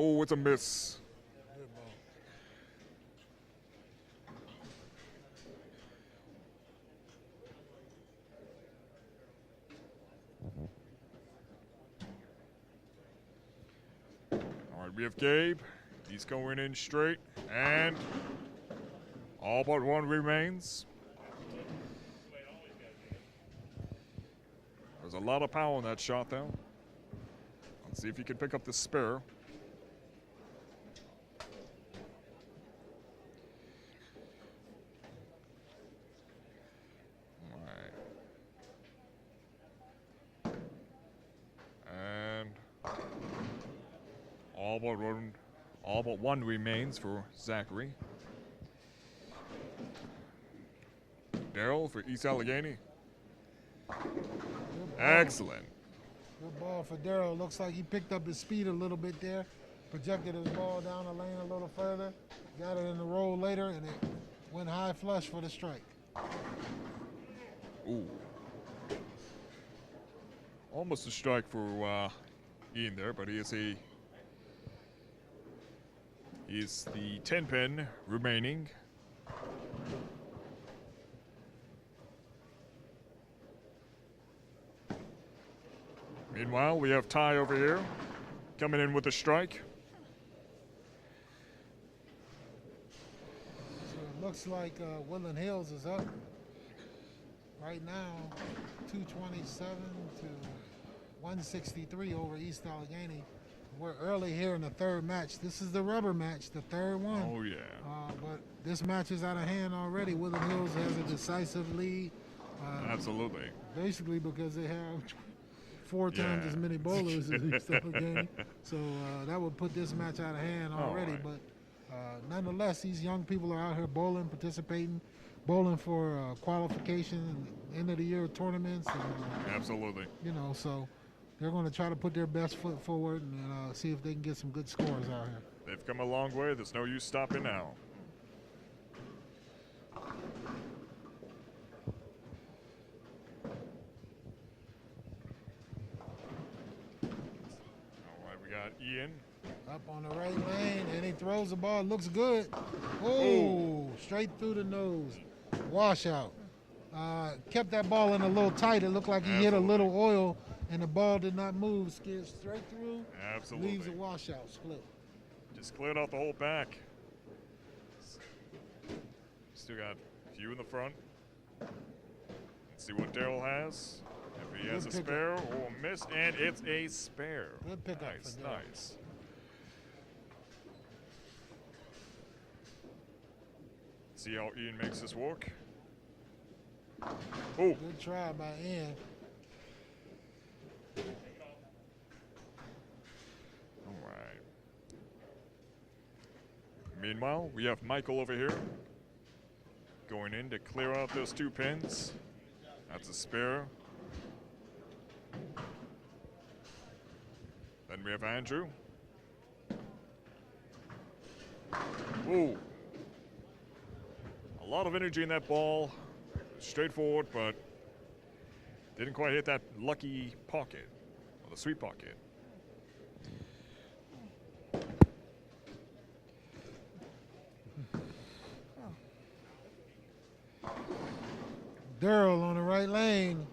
Oh, it's a miss. Good ball. All right, we have Gabe. He's going in straight, and all but one remains. There's a lot of power in that shot, though. Let's see if he can pick up the spare. All right. And all but one remains for Zachary. Daryl for East Allegheny. Excellent. Good ball for Darryl. Looks like he picked up his speed a little bit there. Projected his ball down the lane a little further. Got it in the roll later, and it went high flush for the strike. Ooh. Almost a strike for Ian there, but he is the 10-pin remaining. Meanwhile, we have Ty over here coming in with a strike. So it looks like Woodland Hills is up right now, 227 to 163 over East Allegheny. We're early here in the 3rd match. This is the rubber match, the 3rd one. Oh, yeah. But this match is out of hand already. Woodland Hills has a decisive lead. Absolutely. Basically because they have 4 times as many bowlers as East Allegheny. So that would put this match out of hand already. Right. But nonetheless, these young people are out here bowling, participating, bowling for qualification and end of the year tournaments. And, Absolutely. you know, so they're going to try to put their best foot forward and see if they can get some good scores out here. They've come a long way. There's no use stopping now. All right, we got Ian. Up on the right lane, and he throws the ball. Looks good. Oh, straight through the nose. Washout. Kept that ball in a little tight. It looked like he hit a little oil, and the ball did not move. Skid straight through. Absolutely. Leaves a washout split. Just cleared out the whole back. Still got a few in the front. Let's see what Daryl has. If he has a spare or a miss, and it's a spare. Good pickup Nice, for Daryl. nice. See how Ian makes this work. Oh, Good try by Ian. all right. Meanwhile, we have Michael over here going in to clear out those 2 pins. That's a spare. Then we have Andrew. Ooh. A lot of energy in that ball. Straightforward, but didn't quite hit that lucky pocket, or the sweet pocket. Daryl on the right lane.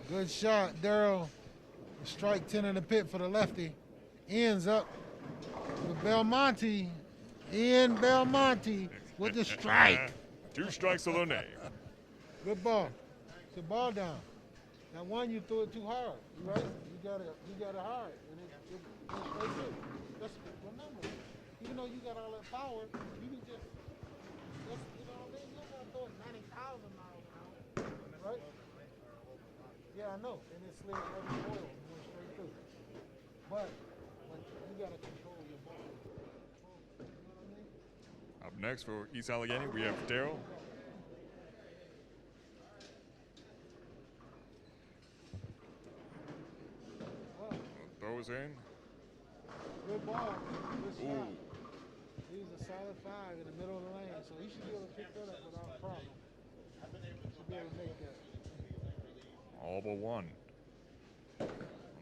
Good shot, Daryl. Strike 10 in the pit for the lefty. Ends up with Belmonte. Ian Belmonte with the strike. 2 strikes to the name. Good ball. It's the ball down. That one you threw it too hard. You right? You got it hard, and it went straight through. Just remember, even though you got all that power, you can just you know what I mean. You don't gotta throw it 90,000 miles an hour, right? Yeah, I know. And it slid right in the oil and went straight through. But you gotta control your ball. You know what I mean? Up next for East Allegheny, we have Daryl. Throws in. Good ball. Good shot. Ooh. He's a solid 5 in the middle of the lane, so he should be able to pick that up without a problem. Should be able to make that. All but 1. Let's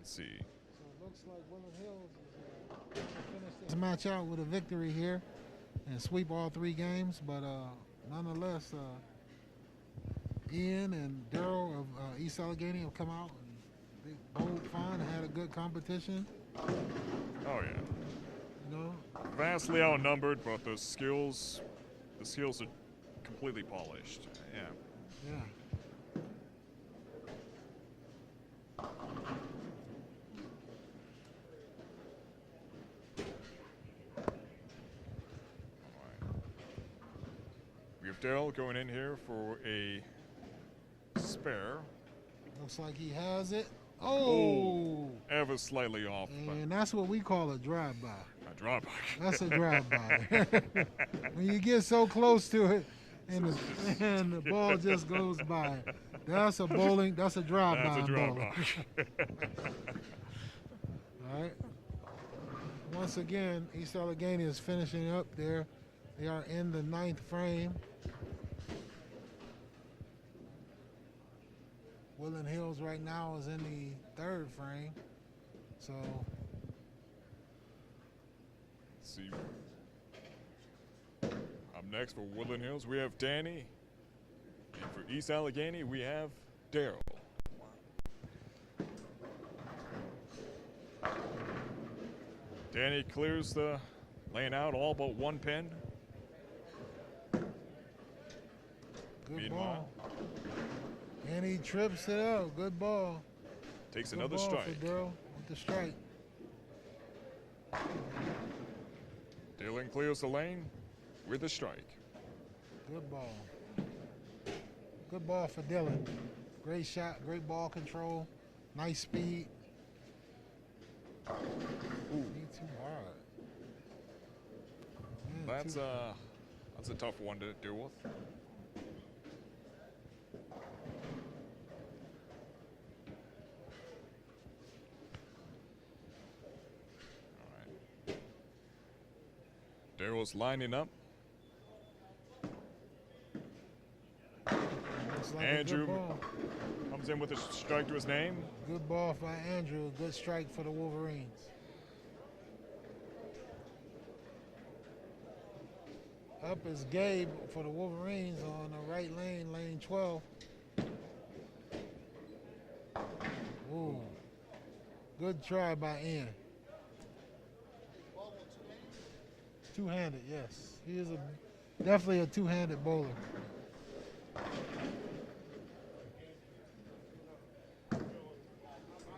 see. So it looks like Woodland Hills is going to finish this match out with a victory here and sweep all 3 games. But nonetheless, Ian and Daryl of East Allegheny have come out and they bowled fine and had a good competition. Oh, yeah. You know? Vastly outnumbered, but the skills are completely polished. Yeah. Yeah. We have Daryl going in here for a spare. Looks like he has it. Oh! Ever slightly off. And that's what we call a drive-by. A drive-by. That's a drive-by. When you get so close to it and the ball just goes by, that's a bowling, that's a drive-by. That's a drive-by. All right. Once again, East Allegheny is finishing up there. They are in the 9th frame. Woodland Hills right now is in the 3rd frame. So let's see. Up next for Woodland Hills, we have Danny. And for East Allegheny, we have Daryl. Danny clears the lane out, all but 1 pin. good Meanwhile, ball. And he trips it out. Good ball. Takes Good another ball strike. for Daryl with the strike. Dylan clears the lane with a strike. Good ball. Good ball for Dylan. Great shot, great ball control, nice speed. Ooh. Need too hard. Man, That's a tough one to deal with. Daryl's lining up. Like Andrew comes in with a strike to his name. Good ball by Andrew. Good strike for the Wolverines. Up is Gabe for the Wolverines on the right lane, lane 12. Ooh. Good try by Ian. Two-handed, yes. He is definitely a two-handed bowler.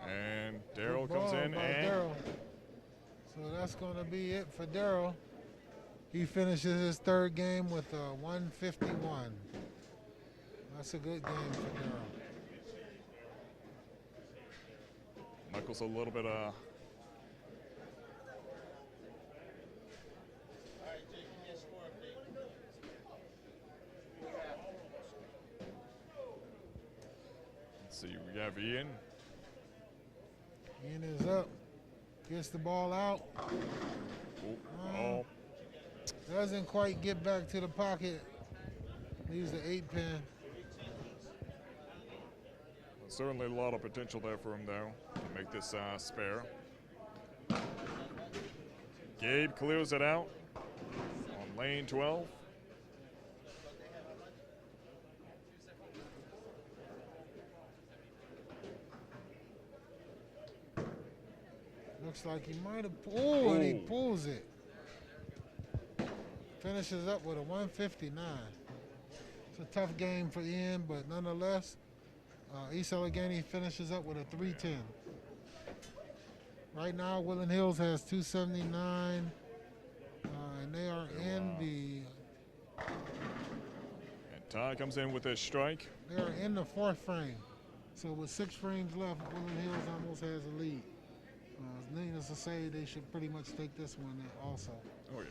And Daryl comes in and Daryl. So that's going to be it for Daryl. He finishes his 3rd game with a 151. That's a good game for Durham. Michael's a little bit let's see, we have Ian. Ian is up. Gets the ball out. Oh. Doesn't quite get back to the pocket. Leaves the 8-pin. Certainly a lot of potential there for him, though, to make this spare. Gabe clears it out on lane 12. Looks like he might have. Oh, and he pulls it. Finishes up with a 159. It's a tough game for Ian, but nonetheless, East Allegheny finishes up with a 310. Right now, Woodland Hills has 279, and they are in the. And Ty comes in with a strike. They are in the 4th frame. So with 6 frames left, Woodland Hills almost has a lead. Needless to say, they should pretty much take this one also. Oh, yeah.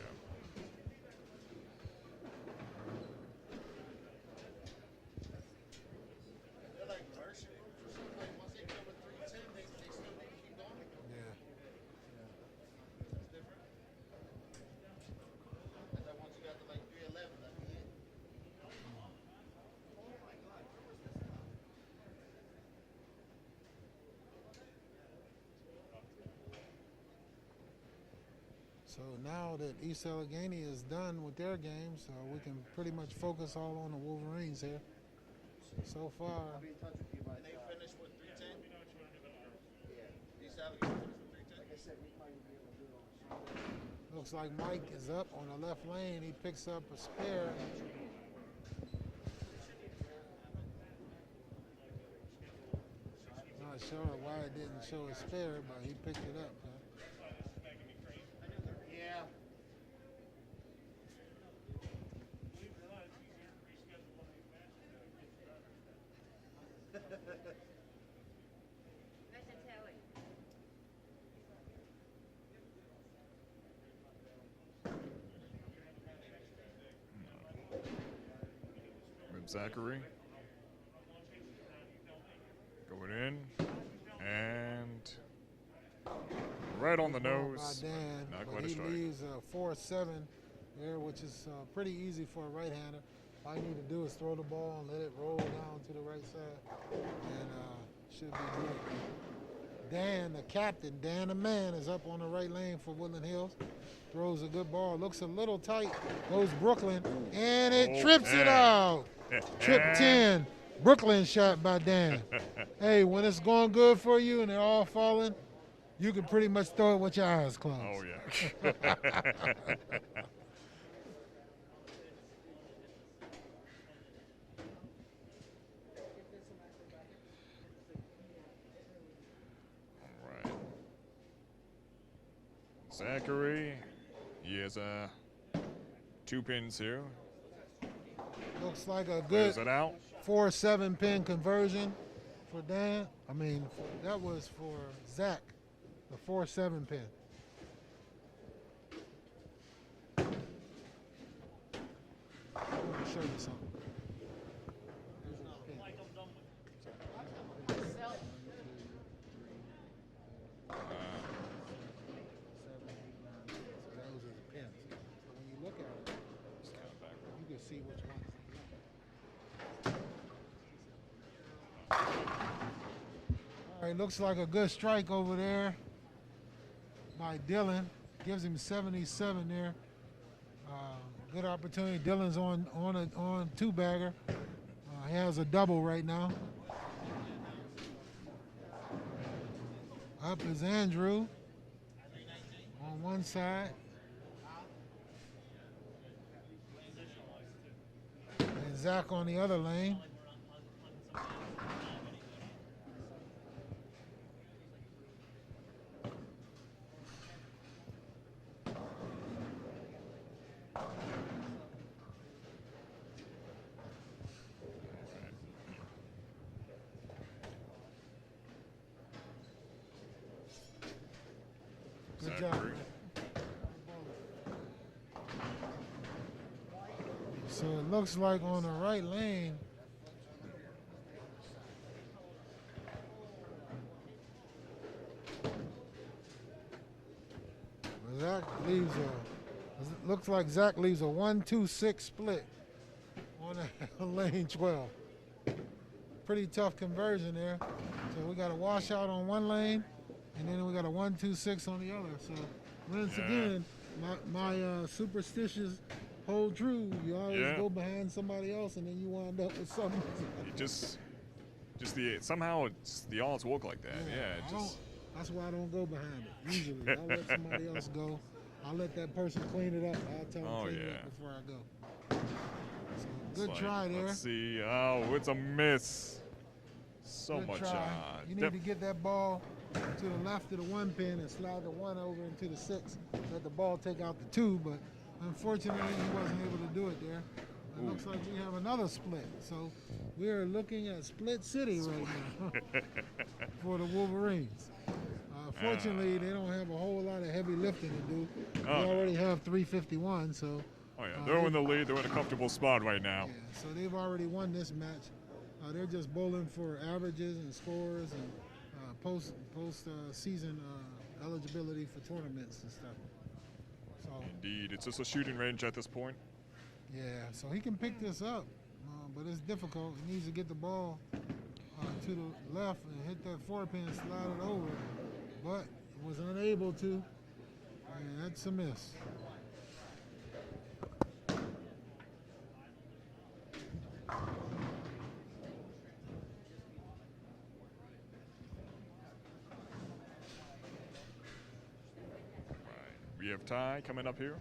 So now that East Allegheny is done with their games, we can pretty much focus all on the Wolverines here. So far. I'll be in touch with you by they finished with 310? Yeah. East Allegheny finished with 310? Like I said, we might be able to do it on Sunday. Looks like Mike is up on the left lane. He picks up a spare. Not sure why it didn't show a spare, but he picked it up. Yeah. With Zachary going in and right on the nose. Dan, Not but quite a he strike. leaves a 4-7 there, which is pretty easy for a right-hander. All you need to do is throw the ball and let it roll down to the right side, and should be good. Dan, the captain, Dan the man, is up on the right lane for Woodland Hills. Throws a good ball. Looks a little tight. Goes Brooklyn, and it trips it out. Trip 10. Brooklyn shot by Dan. Hey, when it's going good for you and they're all falling, you can pretty much throw it with your eyes closed. Oh, yeah. All right. Zachary, he has 2 pins here. Looks like a good Is it out? 4-7 pin conversion for Dan. I mean, that was for Zach, the 4-7 pin. I want to show you something. See which one. All right, looks like a good strike over there by Dylan. Gives him 77 there. Good opportunity. Dylan's on 2-bagger. He has a double right now. Up is Andrew on one side. And Zach on the other lane. Good job. agree. So it looks like on the right lane, Zach leaves looks like Zach leaves a 1-2-6 split on lane 12. Pretty tough conversion there. So we got a washout on one lane, and then we got a 1-2-6 on the other. So once again, my superstitious hold true. You always go behind somebody else, and then you wind up with something. Somehow the odds work like that. That's why I don't go behind it. Usually, I'll let somebody else go. I'll let that person clean it up. I'll tell them to clean it up before I go. So good try there. Let's see. Oh, it's a miss. So Good much. try. You need to get that ball to the left of the 1 pin and slide the 1 over into the 6. Let the ball take out the 2, but unfortunately he wasn't able to do it there. It looks like we have another split. So we are looking at Split City right now for the Wolverines. Fortunately, they don't have a whole lot of heavy lifting to do. They already have 351, so. Oh yeah, they're in the lead. They're in a comfortable spot right now. Yeah, so they've already won this match. They're just bowling for averages and scores and post season eligibility for tournaments and stuff. So. Indeed, it's just a shooting range at this point. Yeah, so he can pick this up, but it's difficult. He needs to get the ball to the left and hit that 4 pin, slide it over, but was unable to, and that's a miss. We have Ty coming up here.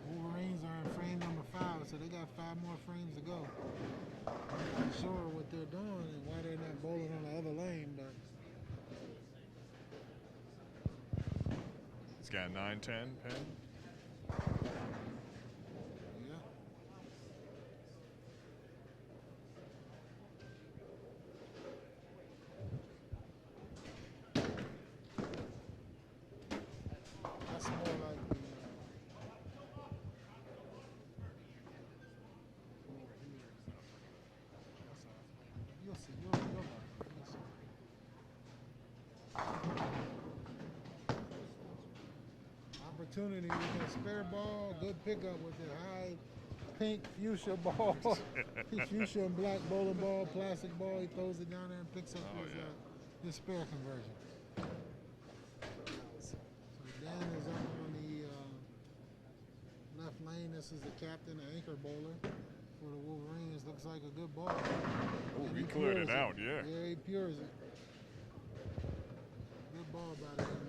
Wolverines are in frame number 5, so they got 5 more frames to go. I'm not sure what they're doing and why they're not bowling on the other lane, but He's got 9-10 pin. opportunity with a spare ball. Good pickup with the high pink fuchsia ball. Fuchsia and black bowling ball, plastic ball. He throws it down there and picks up his spare conversion. So Dan is up on the left lane. This is the captain, the anchor bowler for the Wolverines. Looks like a good ball. Oh, he cleared it out, yeah. Yeah, he pures it. Good ball by the young man.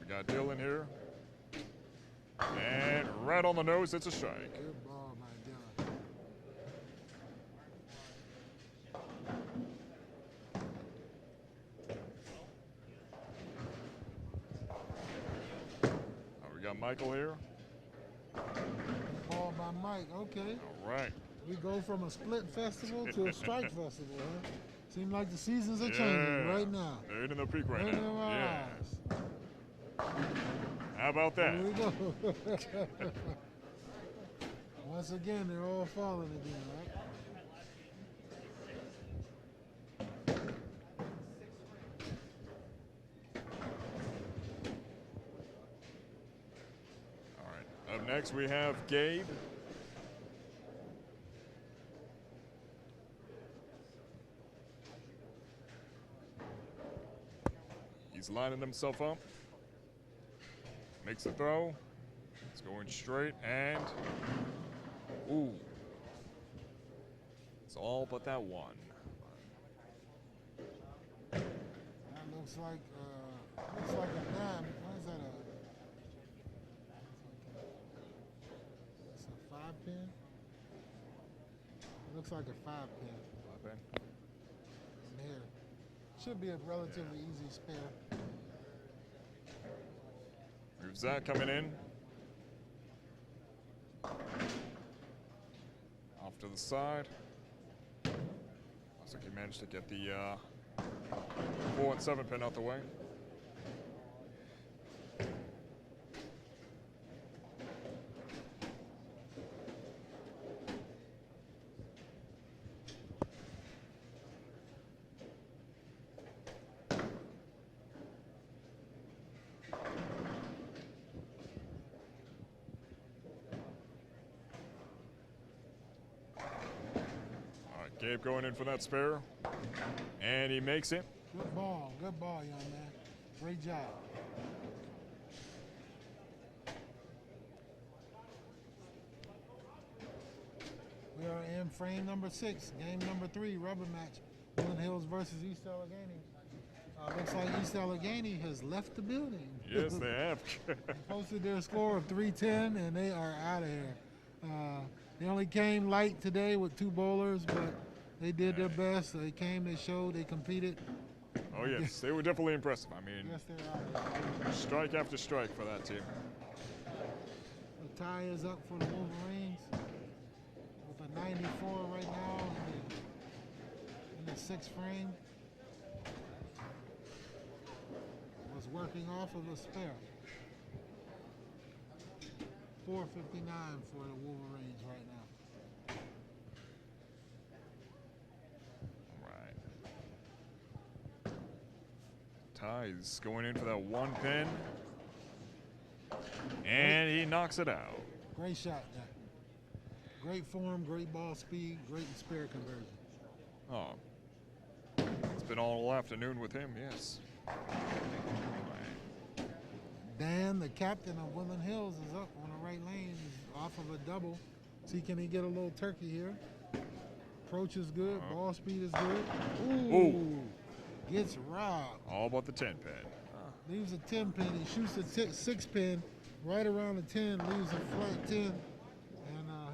We got Dylan here. And right on the nose, it's a strike. Good ball by Dylan. We got Michael here. Ball by Mike, okay. All right. We go from a split festival to a strike festival, huh? Seems like the seasons are changing right now. They're in the peak right Right now. in our Yeah. eyes. How about that? Here we go. Once again, they're all falling again, right? All right. Up next, we have Gabe. He's lining himself up. Makes the throw. It's going straight and ooh. It's all but that one. That looks like a dime. What is that? It's a 5 pin. It looks like a 5 pin. 5 pin. From here. Should be a relatively easy spare. Here's Zach coming in. Off to the side. Looks like he managed to get the 4 and 7 pin out the way. Gabe going in for that spare, and he makes it. Good ball, young man. Great job. We are in frame number 6, game number 3, rubber match. Woodland Hills versus East Allegheny. Looks like East Allegheny has left the building. Yes, they have. Posted their score of 310, and they are out of here. They only came light today with 2 bowlers, but they did their best. They came, they showed, they competed. Oh, yes, they were definitely impressive. I mean, Yes, they're out of here. strike after strike for that team. The tie is up for the Wolverines with a 94 right now in the 6th frame. Was working off of a spare. 4:59 for the Wolverines right now. All right. Ty's going in for that 1 pin. And he knocks it out. Great shot, Jack. Great form, great ball speed, great spare conversion. Oh. It's been all afternoon with him, yes. Dan, the captain of Woodland Hills, is up on the right lane. He's off of a double. See, can he get a little turkey here? Approach is good. Ball speed is good. Ooh. Gets robbed. All about the 10 pin. Leaves a 10 pin. He shoots a 6 pin right around the 10. Leaves a flat 10. And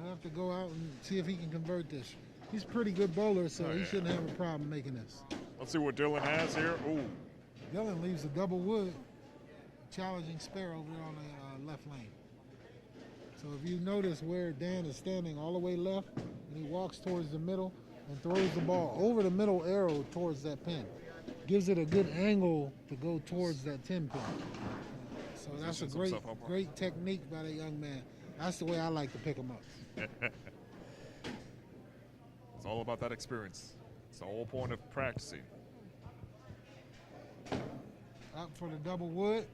he'll have to go out and see if he can convert this. He's a pretty good bowler, so he shouldn't have a problem making this. Let's see what Dylan has here. Ooh. Dylan leaves a double wood. Challenging spare over there on the left lane. So if you notice where Dan is standing all the way left, and he walks towards the middle and throws the ball over the middle arrow towards that pin. Gives it a good angle to go towards that 10 pin. So that's a great technique by the young man. That's the way I like to pick him up. It's all about that experience. It's the whole point of practicing. Up for the double wood,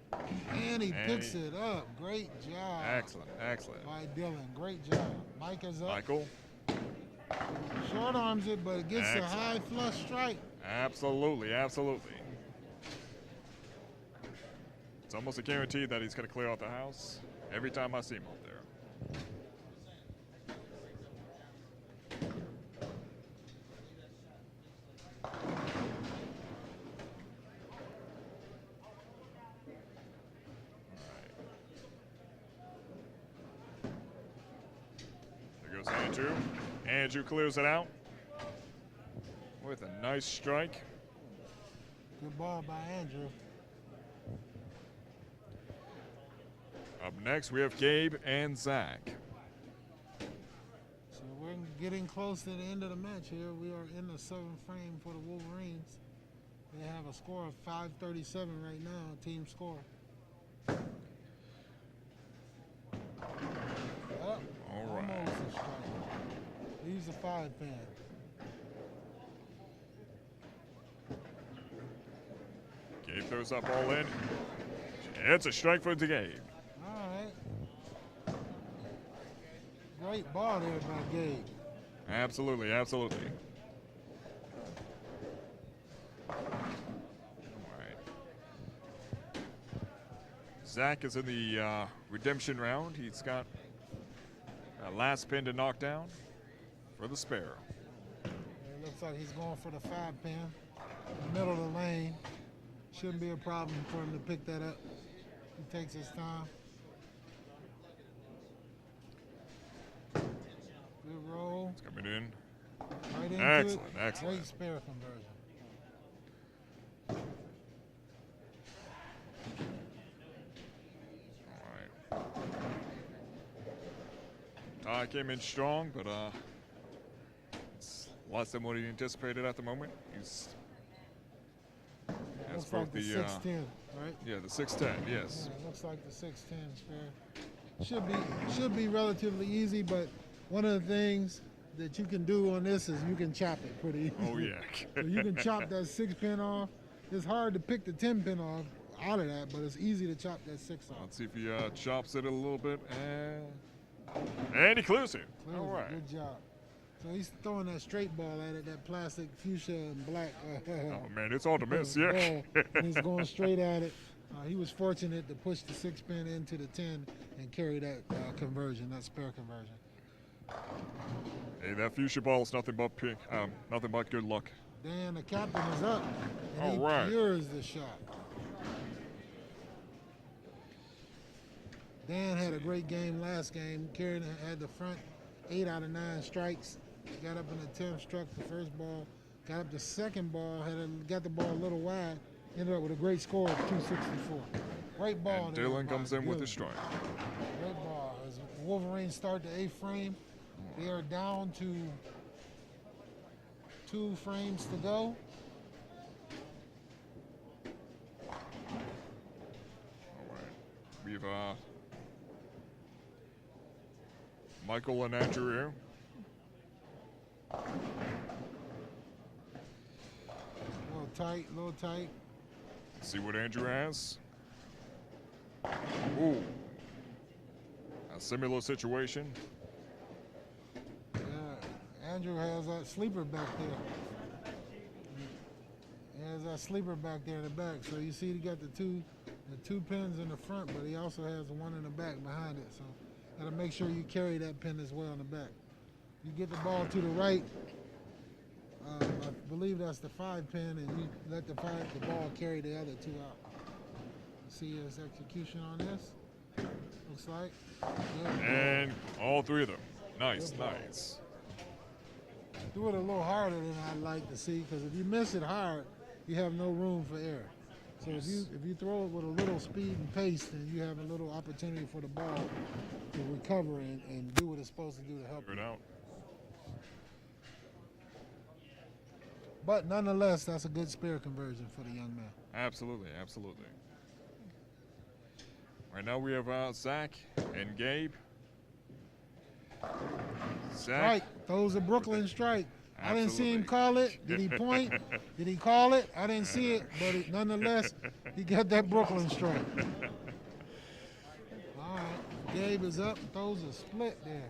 and he picks it up. Great job. Excellent, excellent. By Dylan, great job. Mike is up. Michael. Short arms it, but it gets a high flush strike. Absolutely, absolutely. It's almost a guarantee that he's going to clear out the house every time I see him up there. Andrew. Andrew clears it out with a nice strike. Good ball by Andrew. Up next, we have Gabe and Zach. So we're getting close to the end of the match here. We are in the 7th frame for the Wolverines. They have a score of 537 right now, team score. All right. Almost a strike. Leaves a 5 pin. Gabe throws up all in. It's a strike for the Gabe. All right. Great ball there by Gabe. Absolutely, absolutely. All right. Zach is in the redemption round. He's got a last pin to knock down for the spare. It looks like he's going for the 5 pin. Middle of the lane. Shouldn't be a problem for him to pick that up. He takes his time. Good roll. It's coming in. Right into Excellent, it. excellent. Great spare conversion. Ty came in strong, but less than what he anticipated at the moment. He's Looks like the 6'10", right? Yeah, the 6'10", yes. Yeah, it looks like the 6'10" spare. Should be relatively easy, but one of the things that you can do on this is you can chop it pretty easily. Oh, yeah. So you can chop that 6 pin off. It's hard to pick the 10 pin off out of that, but it's easy to chop that 6 off. Let's see if he chops it a little bit, and he clears it. Clears All it. right. Good job. So he's throwing that straight ball at it, that plastic fuchsia and black. Oh, man, it's all to miss, yeah. And he's going straight at it. He was fortunate to push the 6 pin into the 10 and carry that conversion, that spare conversion. Hey, that fuchsia ball is nothing but pink, nothing but good luck. Dan, the captain is up, and All he right. clears the shot. Dan had a great game last game. Carried had the front 8 out of 9 strikes. Got up in the 10th, struck the first ball. Got up the second ball, got the ball a little wide. Ended up with a great score of 264. Great ball. And there Dylan by comes in with Dylan. the strike. Great ball. As Wolverines start the 8th frame, they are down to 2 frames to go. All right. We've Michael and Andrew here. A little tight. Let's see what Andrew has. Ooh. A similar situation. Yeah, Andrew has that sleeper back there. He has that sleeper back there in the back. So you see he got the two pins in the front, but he also has one in the back behind it. So gotta make sure you carry that pin as well in the back. You get the ball to the right. I believe that's the 5 pin, and you let the ball carry the other 2 out. See his execution on this. Looks like. Good. And all 3 of them. Nice, nice. Do it a little harder than I'd like to see, because if you miss it hard, you have no room for error. So if you throw it with a little speed and pace, then you have a little opportunity for the ball to recover and do what it's supposed to do to help Figure it out. But nonetheless, that's a good spare conversion for the young man. Absolutely, absolutely. Right now we have Zach and Gabe. Zach. Right, throws a Brooklyn strike. Absolutely. I didn't see him call it. Did he point? Did he call it? I didn't see it, but nonetheless, he got that Brooklyn strike. All right, Gabe is up, throws a split there.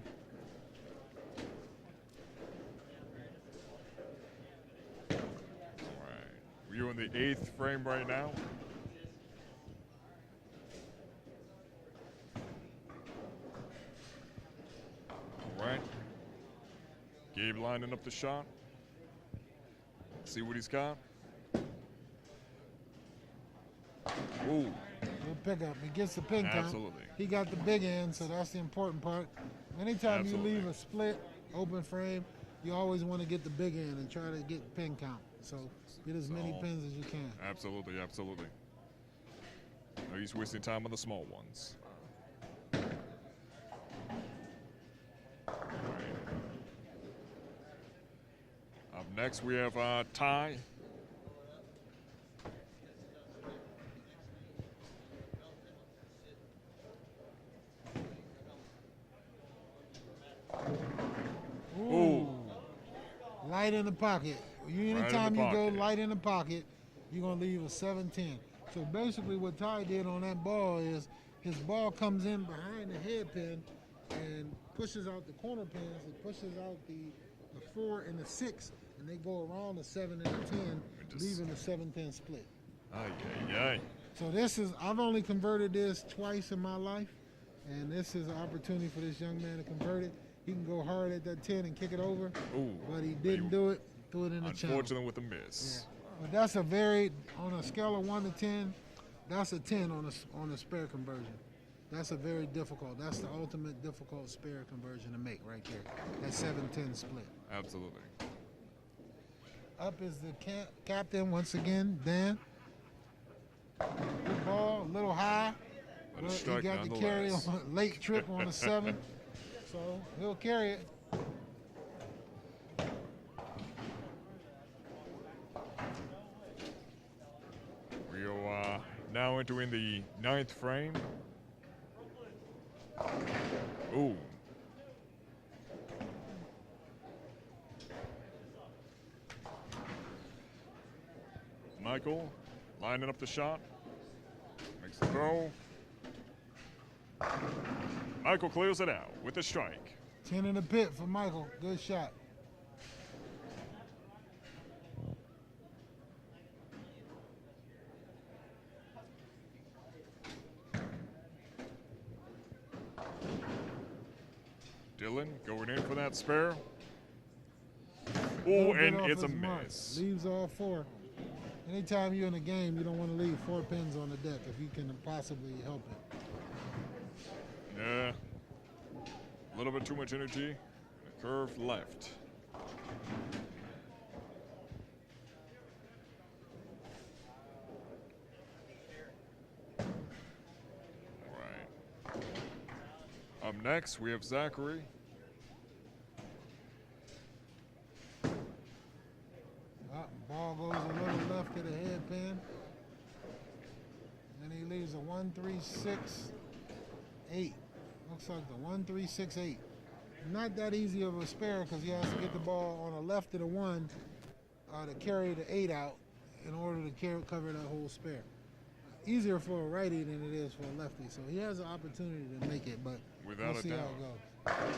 We're in the 8th frame right now. All right. Gabe lining up the shot. See what he's got. Ooh. Good pickup. He gets the pin count. Absolutely. He got the big end, so that's the important part. Anytime Absolutely. you leave a split open frame, you always want to get the big end and try to get pin count. So get as many pins as you can. Absolutely, absolutely. No use wasting time on the small ones. Up next, we have Ty. Ooh. Light in the pocket. Anytime you go light in the pocket, you're going to leave a 7-10. So basically what Ty did on that ball is his ball comes in behind the head pin and pushes out the corner pins. It pushes out the 4 and the 6, and they go around the 7 and the 10, leaving the 7-10 split. So this is, I've only converted this twice in my life, and this is an opportunity for this young man to convert it. He can go hard at that 10 and kick it over, but he didn't do it. Threw it in the channel. Unfortunately with a miss. Yeah. But that's a very, on a scale of 1 to 10, that's a 10 on a spare conversion. That's a very difficult, that's the ultimate difficult spare conversion to make right there. That 7-10 split. Absolutely. Up is the captain once again, Dan. Good ball, a little high. But He got to carry on a late trip on the 7, so he'll carry it. now entering the 9th frame. Ooh. Michael lining up the shot. Makes the throw. Michael clears it out with a strike. 10 in the pit for Michael. Good shot. Dylan going in for that spare. Oh, Little bit and off it's a his mark. miss. Leaves all 4. Anytime you're in a game, you don't want to leave 4 pins on the deck if you can possibly help it. Yeah. A little bit too much energy. A curve left. All right. Up next, we have Zachary. Ball goes a little left to the headpin. And he leaves a 1-3-6-8. Looks like the 1-3-6-8. Not that easy of a spare because he has to get the ball on the left of the 1 to carry the 8 out in order to cover that whole spare. Easier for a righty than it is for a lefty. So he has an opportunity to make it, but Without we'll a see doubt. how it goes.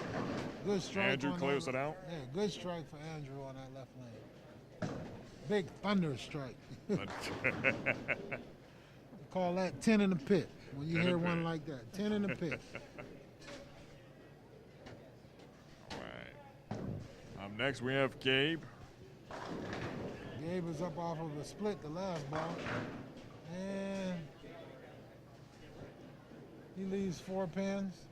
Good strike. Andrew on clears that. it out. Yeah, good strike for Andrew on that left lane. Big thunder strike. Call that 10 in the pit when you 10 in hear the one pit. like that. 10 in the pit. All right. Up next, we have Gabe. Gabe is up off of a split the last ball. And he leaves 4 pins.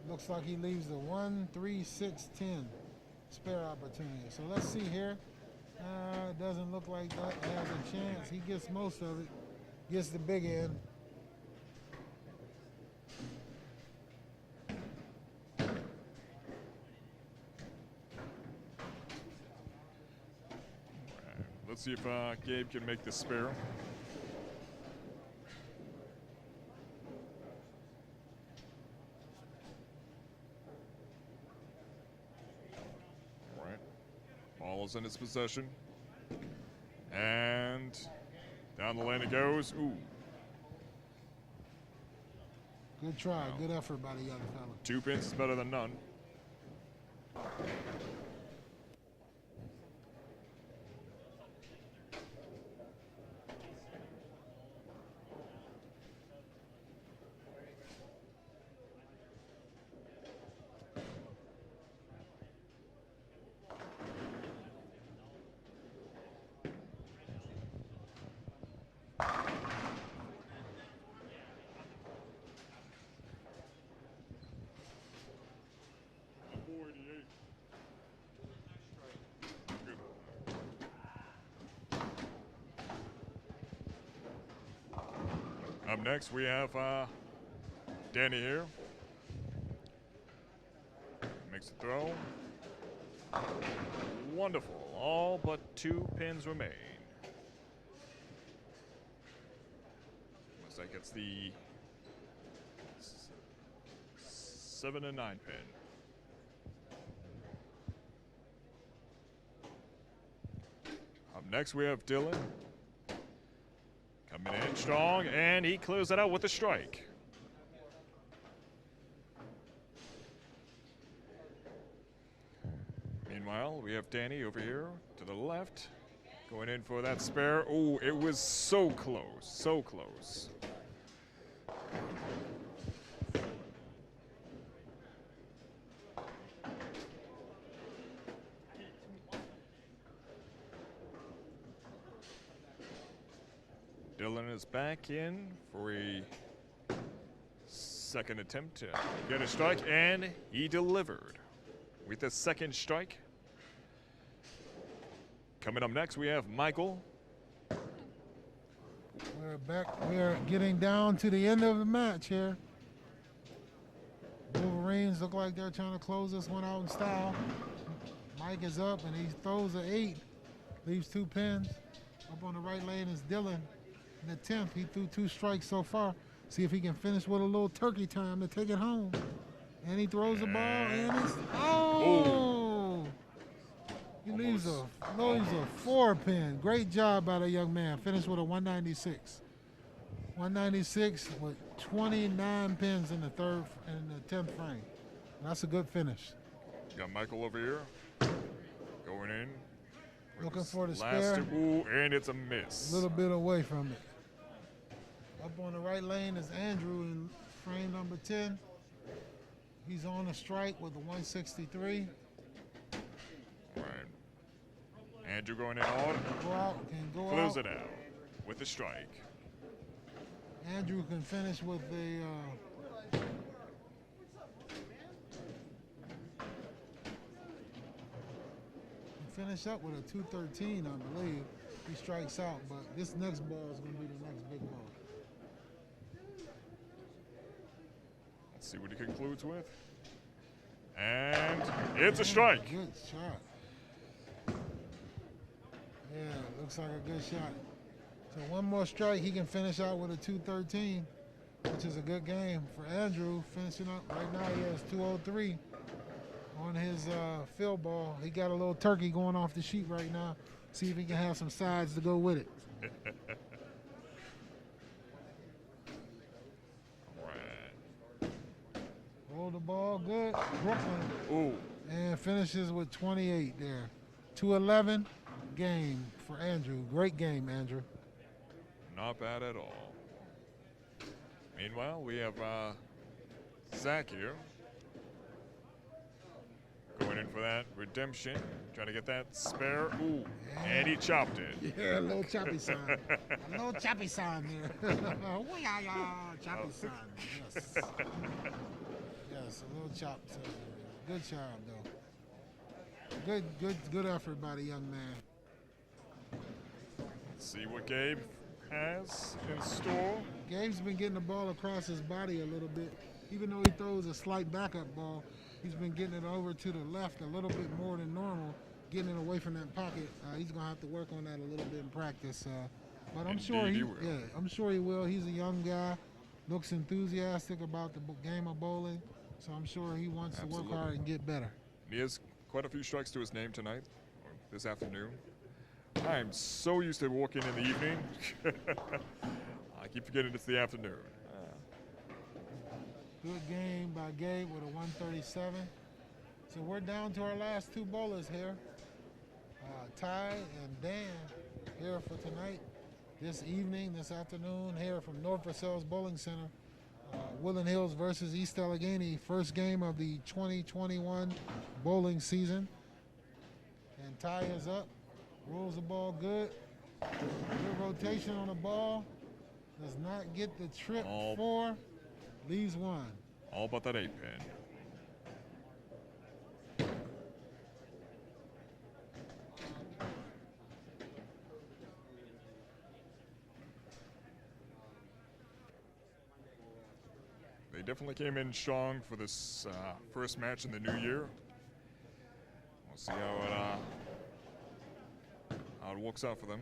Looks like he leaves the 1-3-6-10 spare opportunity. So let's see here. It doesn't look like that has a chance. He gets most of it. Gets the big end. Let's see if Gabe can make the spare. All right. Ball is in his possession. And down the lane it goes. Ooh. Good try. Good effort by the young fella. 2 pins is better than none. Up next, we have Danny here. Makes a throw. Wonderful. All but 2 pins remain. Looks like it's the 7 and 9 pin. Up next, we have Dylan. Coming in strong, and he clears it out with a strike. Meanwhile, we have Danny over here to the left, going in for that spare. Oh, it was so close, so close. Dylan is back in for a second attempt to get a strike, and he delivered with the second strike. Coming up next, we have Michael. We're back. We're getting down to the end of the match here. Wolverines look like they're trying to close this one out in style. Mike is up, and he throws an 8. Leaves 2 pins. Up on the right lane is Dylan. in the 10th. He threw 2 strikes so far. See if he can finish with a little turkey time to take it home. And he throws the ball, and it's he leaves a 4-pin. Great job by the young man. Finished with a 196. 196 with 29 pins in the 10th frame. That's a good finish. Got Michael over here going in. Looking for the spare. Ooh, and it's a miss. A little bit away from it. Up on the right lane is Andrew in frame number 10. He's on a strike with a 163. All right. Andrew going in hard. Go out, can go Close out. it out with a strike. Andrew can finish with a finish up with a 213, I believe. He strikes out, but this next ball is going to be the next big ball. Let's see what he concludes with. And it's a strike. Good shot. Yeah, looks like a good shot. So one more strike, he can finish out with a 213, which is a good game for Andrew. Finishing up right now, he has 203 on his field ball. He got a little turkey going off the sheet right now. See if he can have some sides to go with it. All right. Roll the ball good. Brooklyn. Ooh. And finishes with 28 there. 211 game for Andrew. Great game, Andrew. Not bad at all. Meanwhile, we have Zach here. Going in for that redemption. Trying to get that spare. Ooh. And he chopped it. Yeah, a little choppy sign. A little choppy sign there. Choppy sign. Yes. Yes, a little chop. Good job, though. Good effort by the young man. Let's see what Gabe has in store. Gabe's been getting the ball across his body a little bit. Even though he throws a slight backup ball, he's been getting it over to the left a little bit more than normal, getting it away from that pocket. He's gonna have to work on that a little bit in practice. But I'm sure he will. Yeah, I'm sure he will. He's a young guy, looks enthusiastic about the game of bowling, so I'm sure he wants to work hard and get better. He has quite a few strikes to his name tonight, or this afternoon. I am so used to walking in the evening. I keep forgetting it's the afternoon. Good game by Gabe with a 137. So we're down to our last 2 bowlers here. Ty and Dan here for tonight. This evening, this afternoon, here from North Versailles Bowling Center. Woodland Hills versus East Allegheny. First game of the 2021 bowling season. And Ty is up. Rolls the ball good. Good rotation on the ball. Does not get the trip 4. Leaves 1. All but that 8-pin. They definitely came in strong for this first match in the new year. We'll see how it works out for them.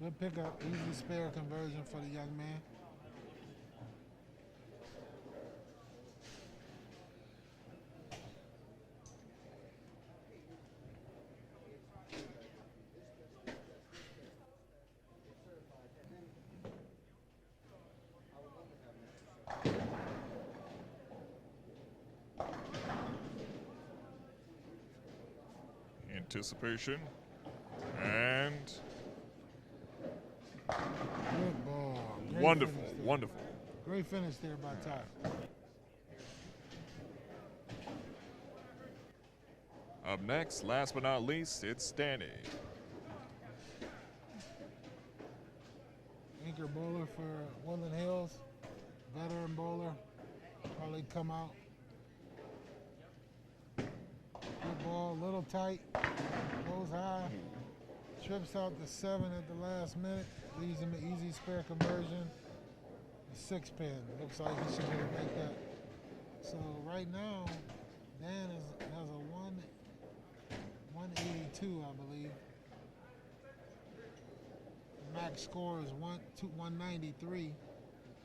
Good pickup, easy spare conversion for the young man. Anticipation. And good ball. Great wonderful, wonderful. Great finish there by Ty. Up next, last but not least, it's Danny. Anchor bowler for Woodland Hills. Veteran bowler. Probably come out. Good ball, a little tight. Goes high. Trips out to 7 at the last minute. Leaves him an easy spare conversion. A 6-pin. Looks like he should be able to make that. So right now, Dan has a 182, I believe. Max Max score is 193.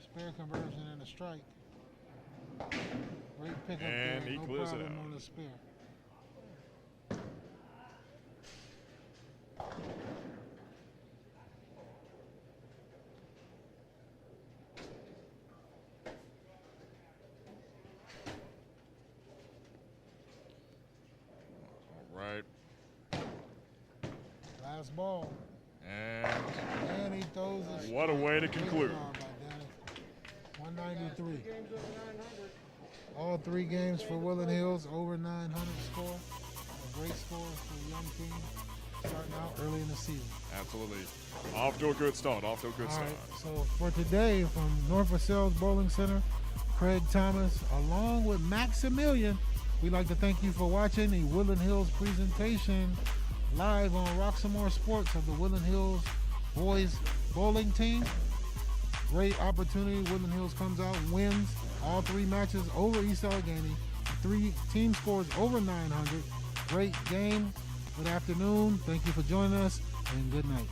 Spare conversion and a strike. Great pickup there. And he No clears it problem out. on the spare. All right. Last ball. And And he throws it. what a way to Great conclude. job by Danny. 193. All 3 games for Woodland Hills, over 900 score. A great score for a young team starting out early in the season. Absolutely. Off to a good start. Off to a good All start. right, so for today from North Versailles Bowling Center, Craig Thomas, along with Maximilian, we'd like to thank you for watching the Woodland Hills presentation live on Roxamore Sports of the Woodland Hills boys bowling team. Great opportunity. Woodland Hills comes out and wins all 3 matches over East Allegheny. 3 team scores over 900. Great game. Good afternoon. Thank you for joining us, and good night.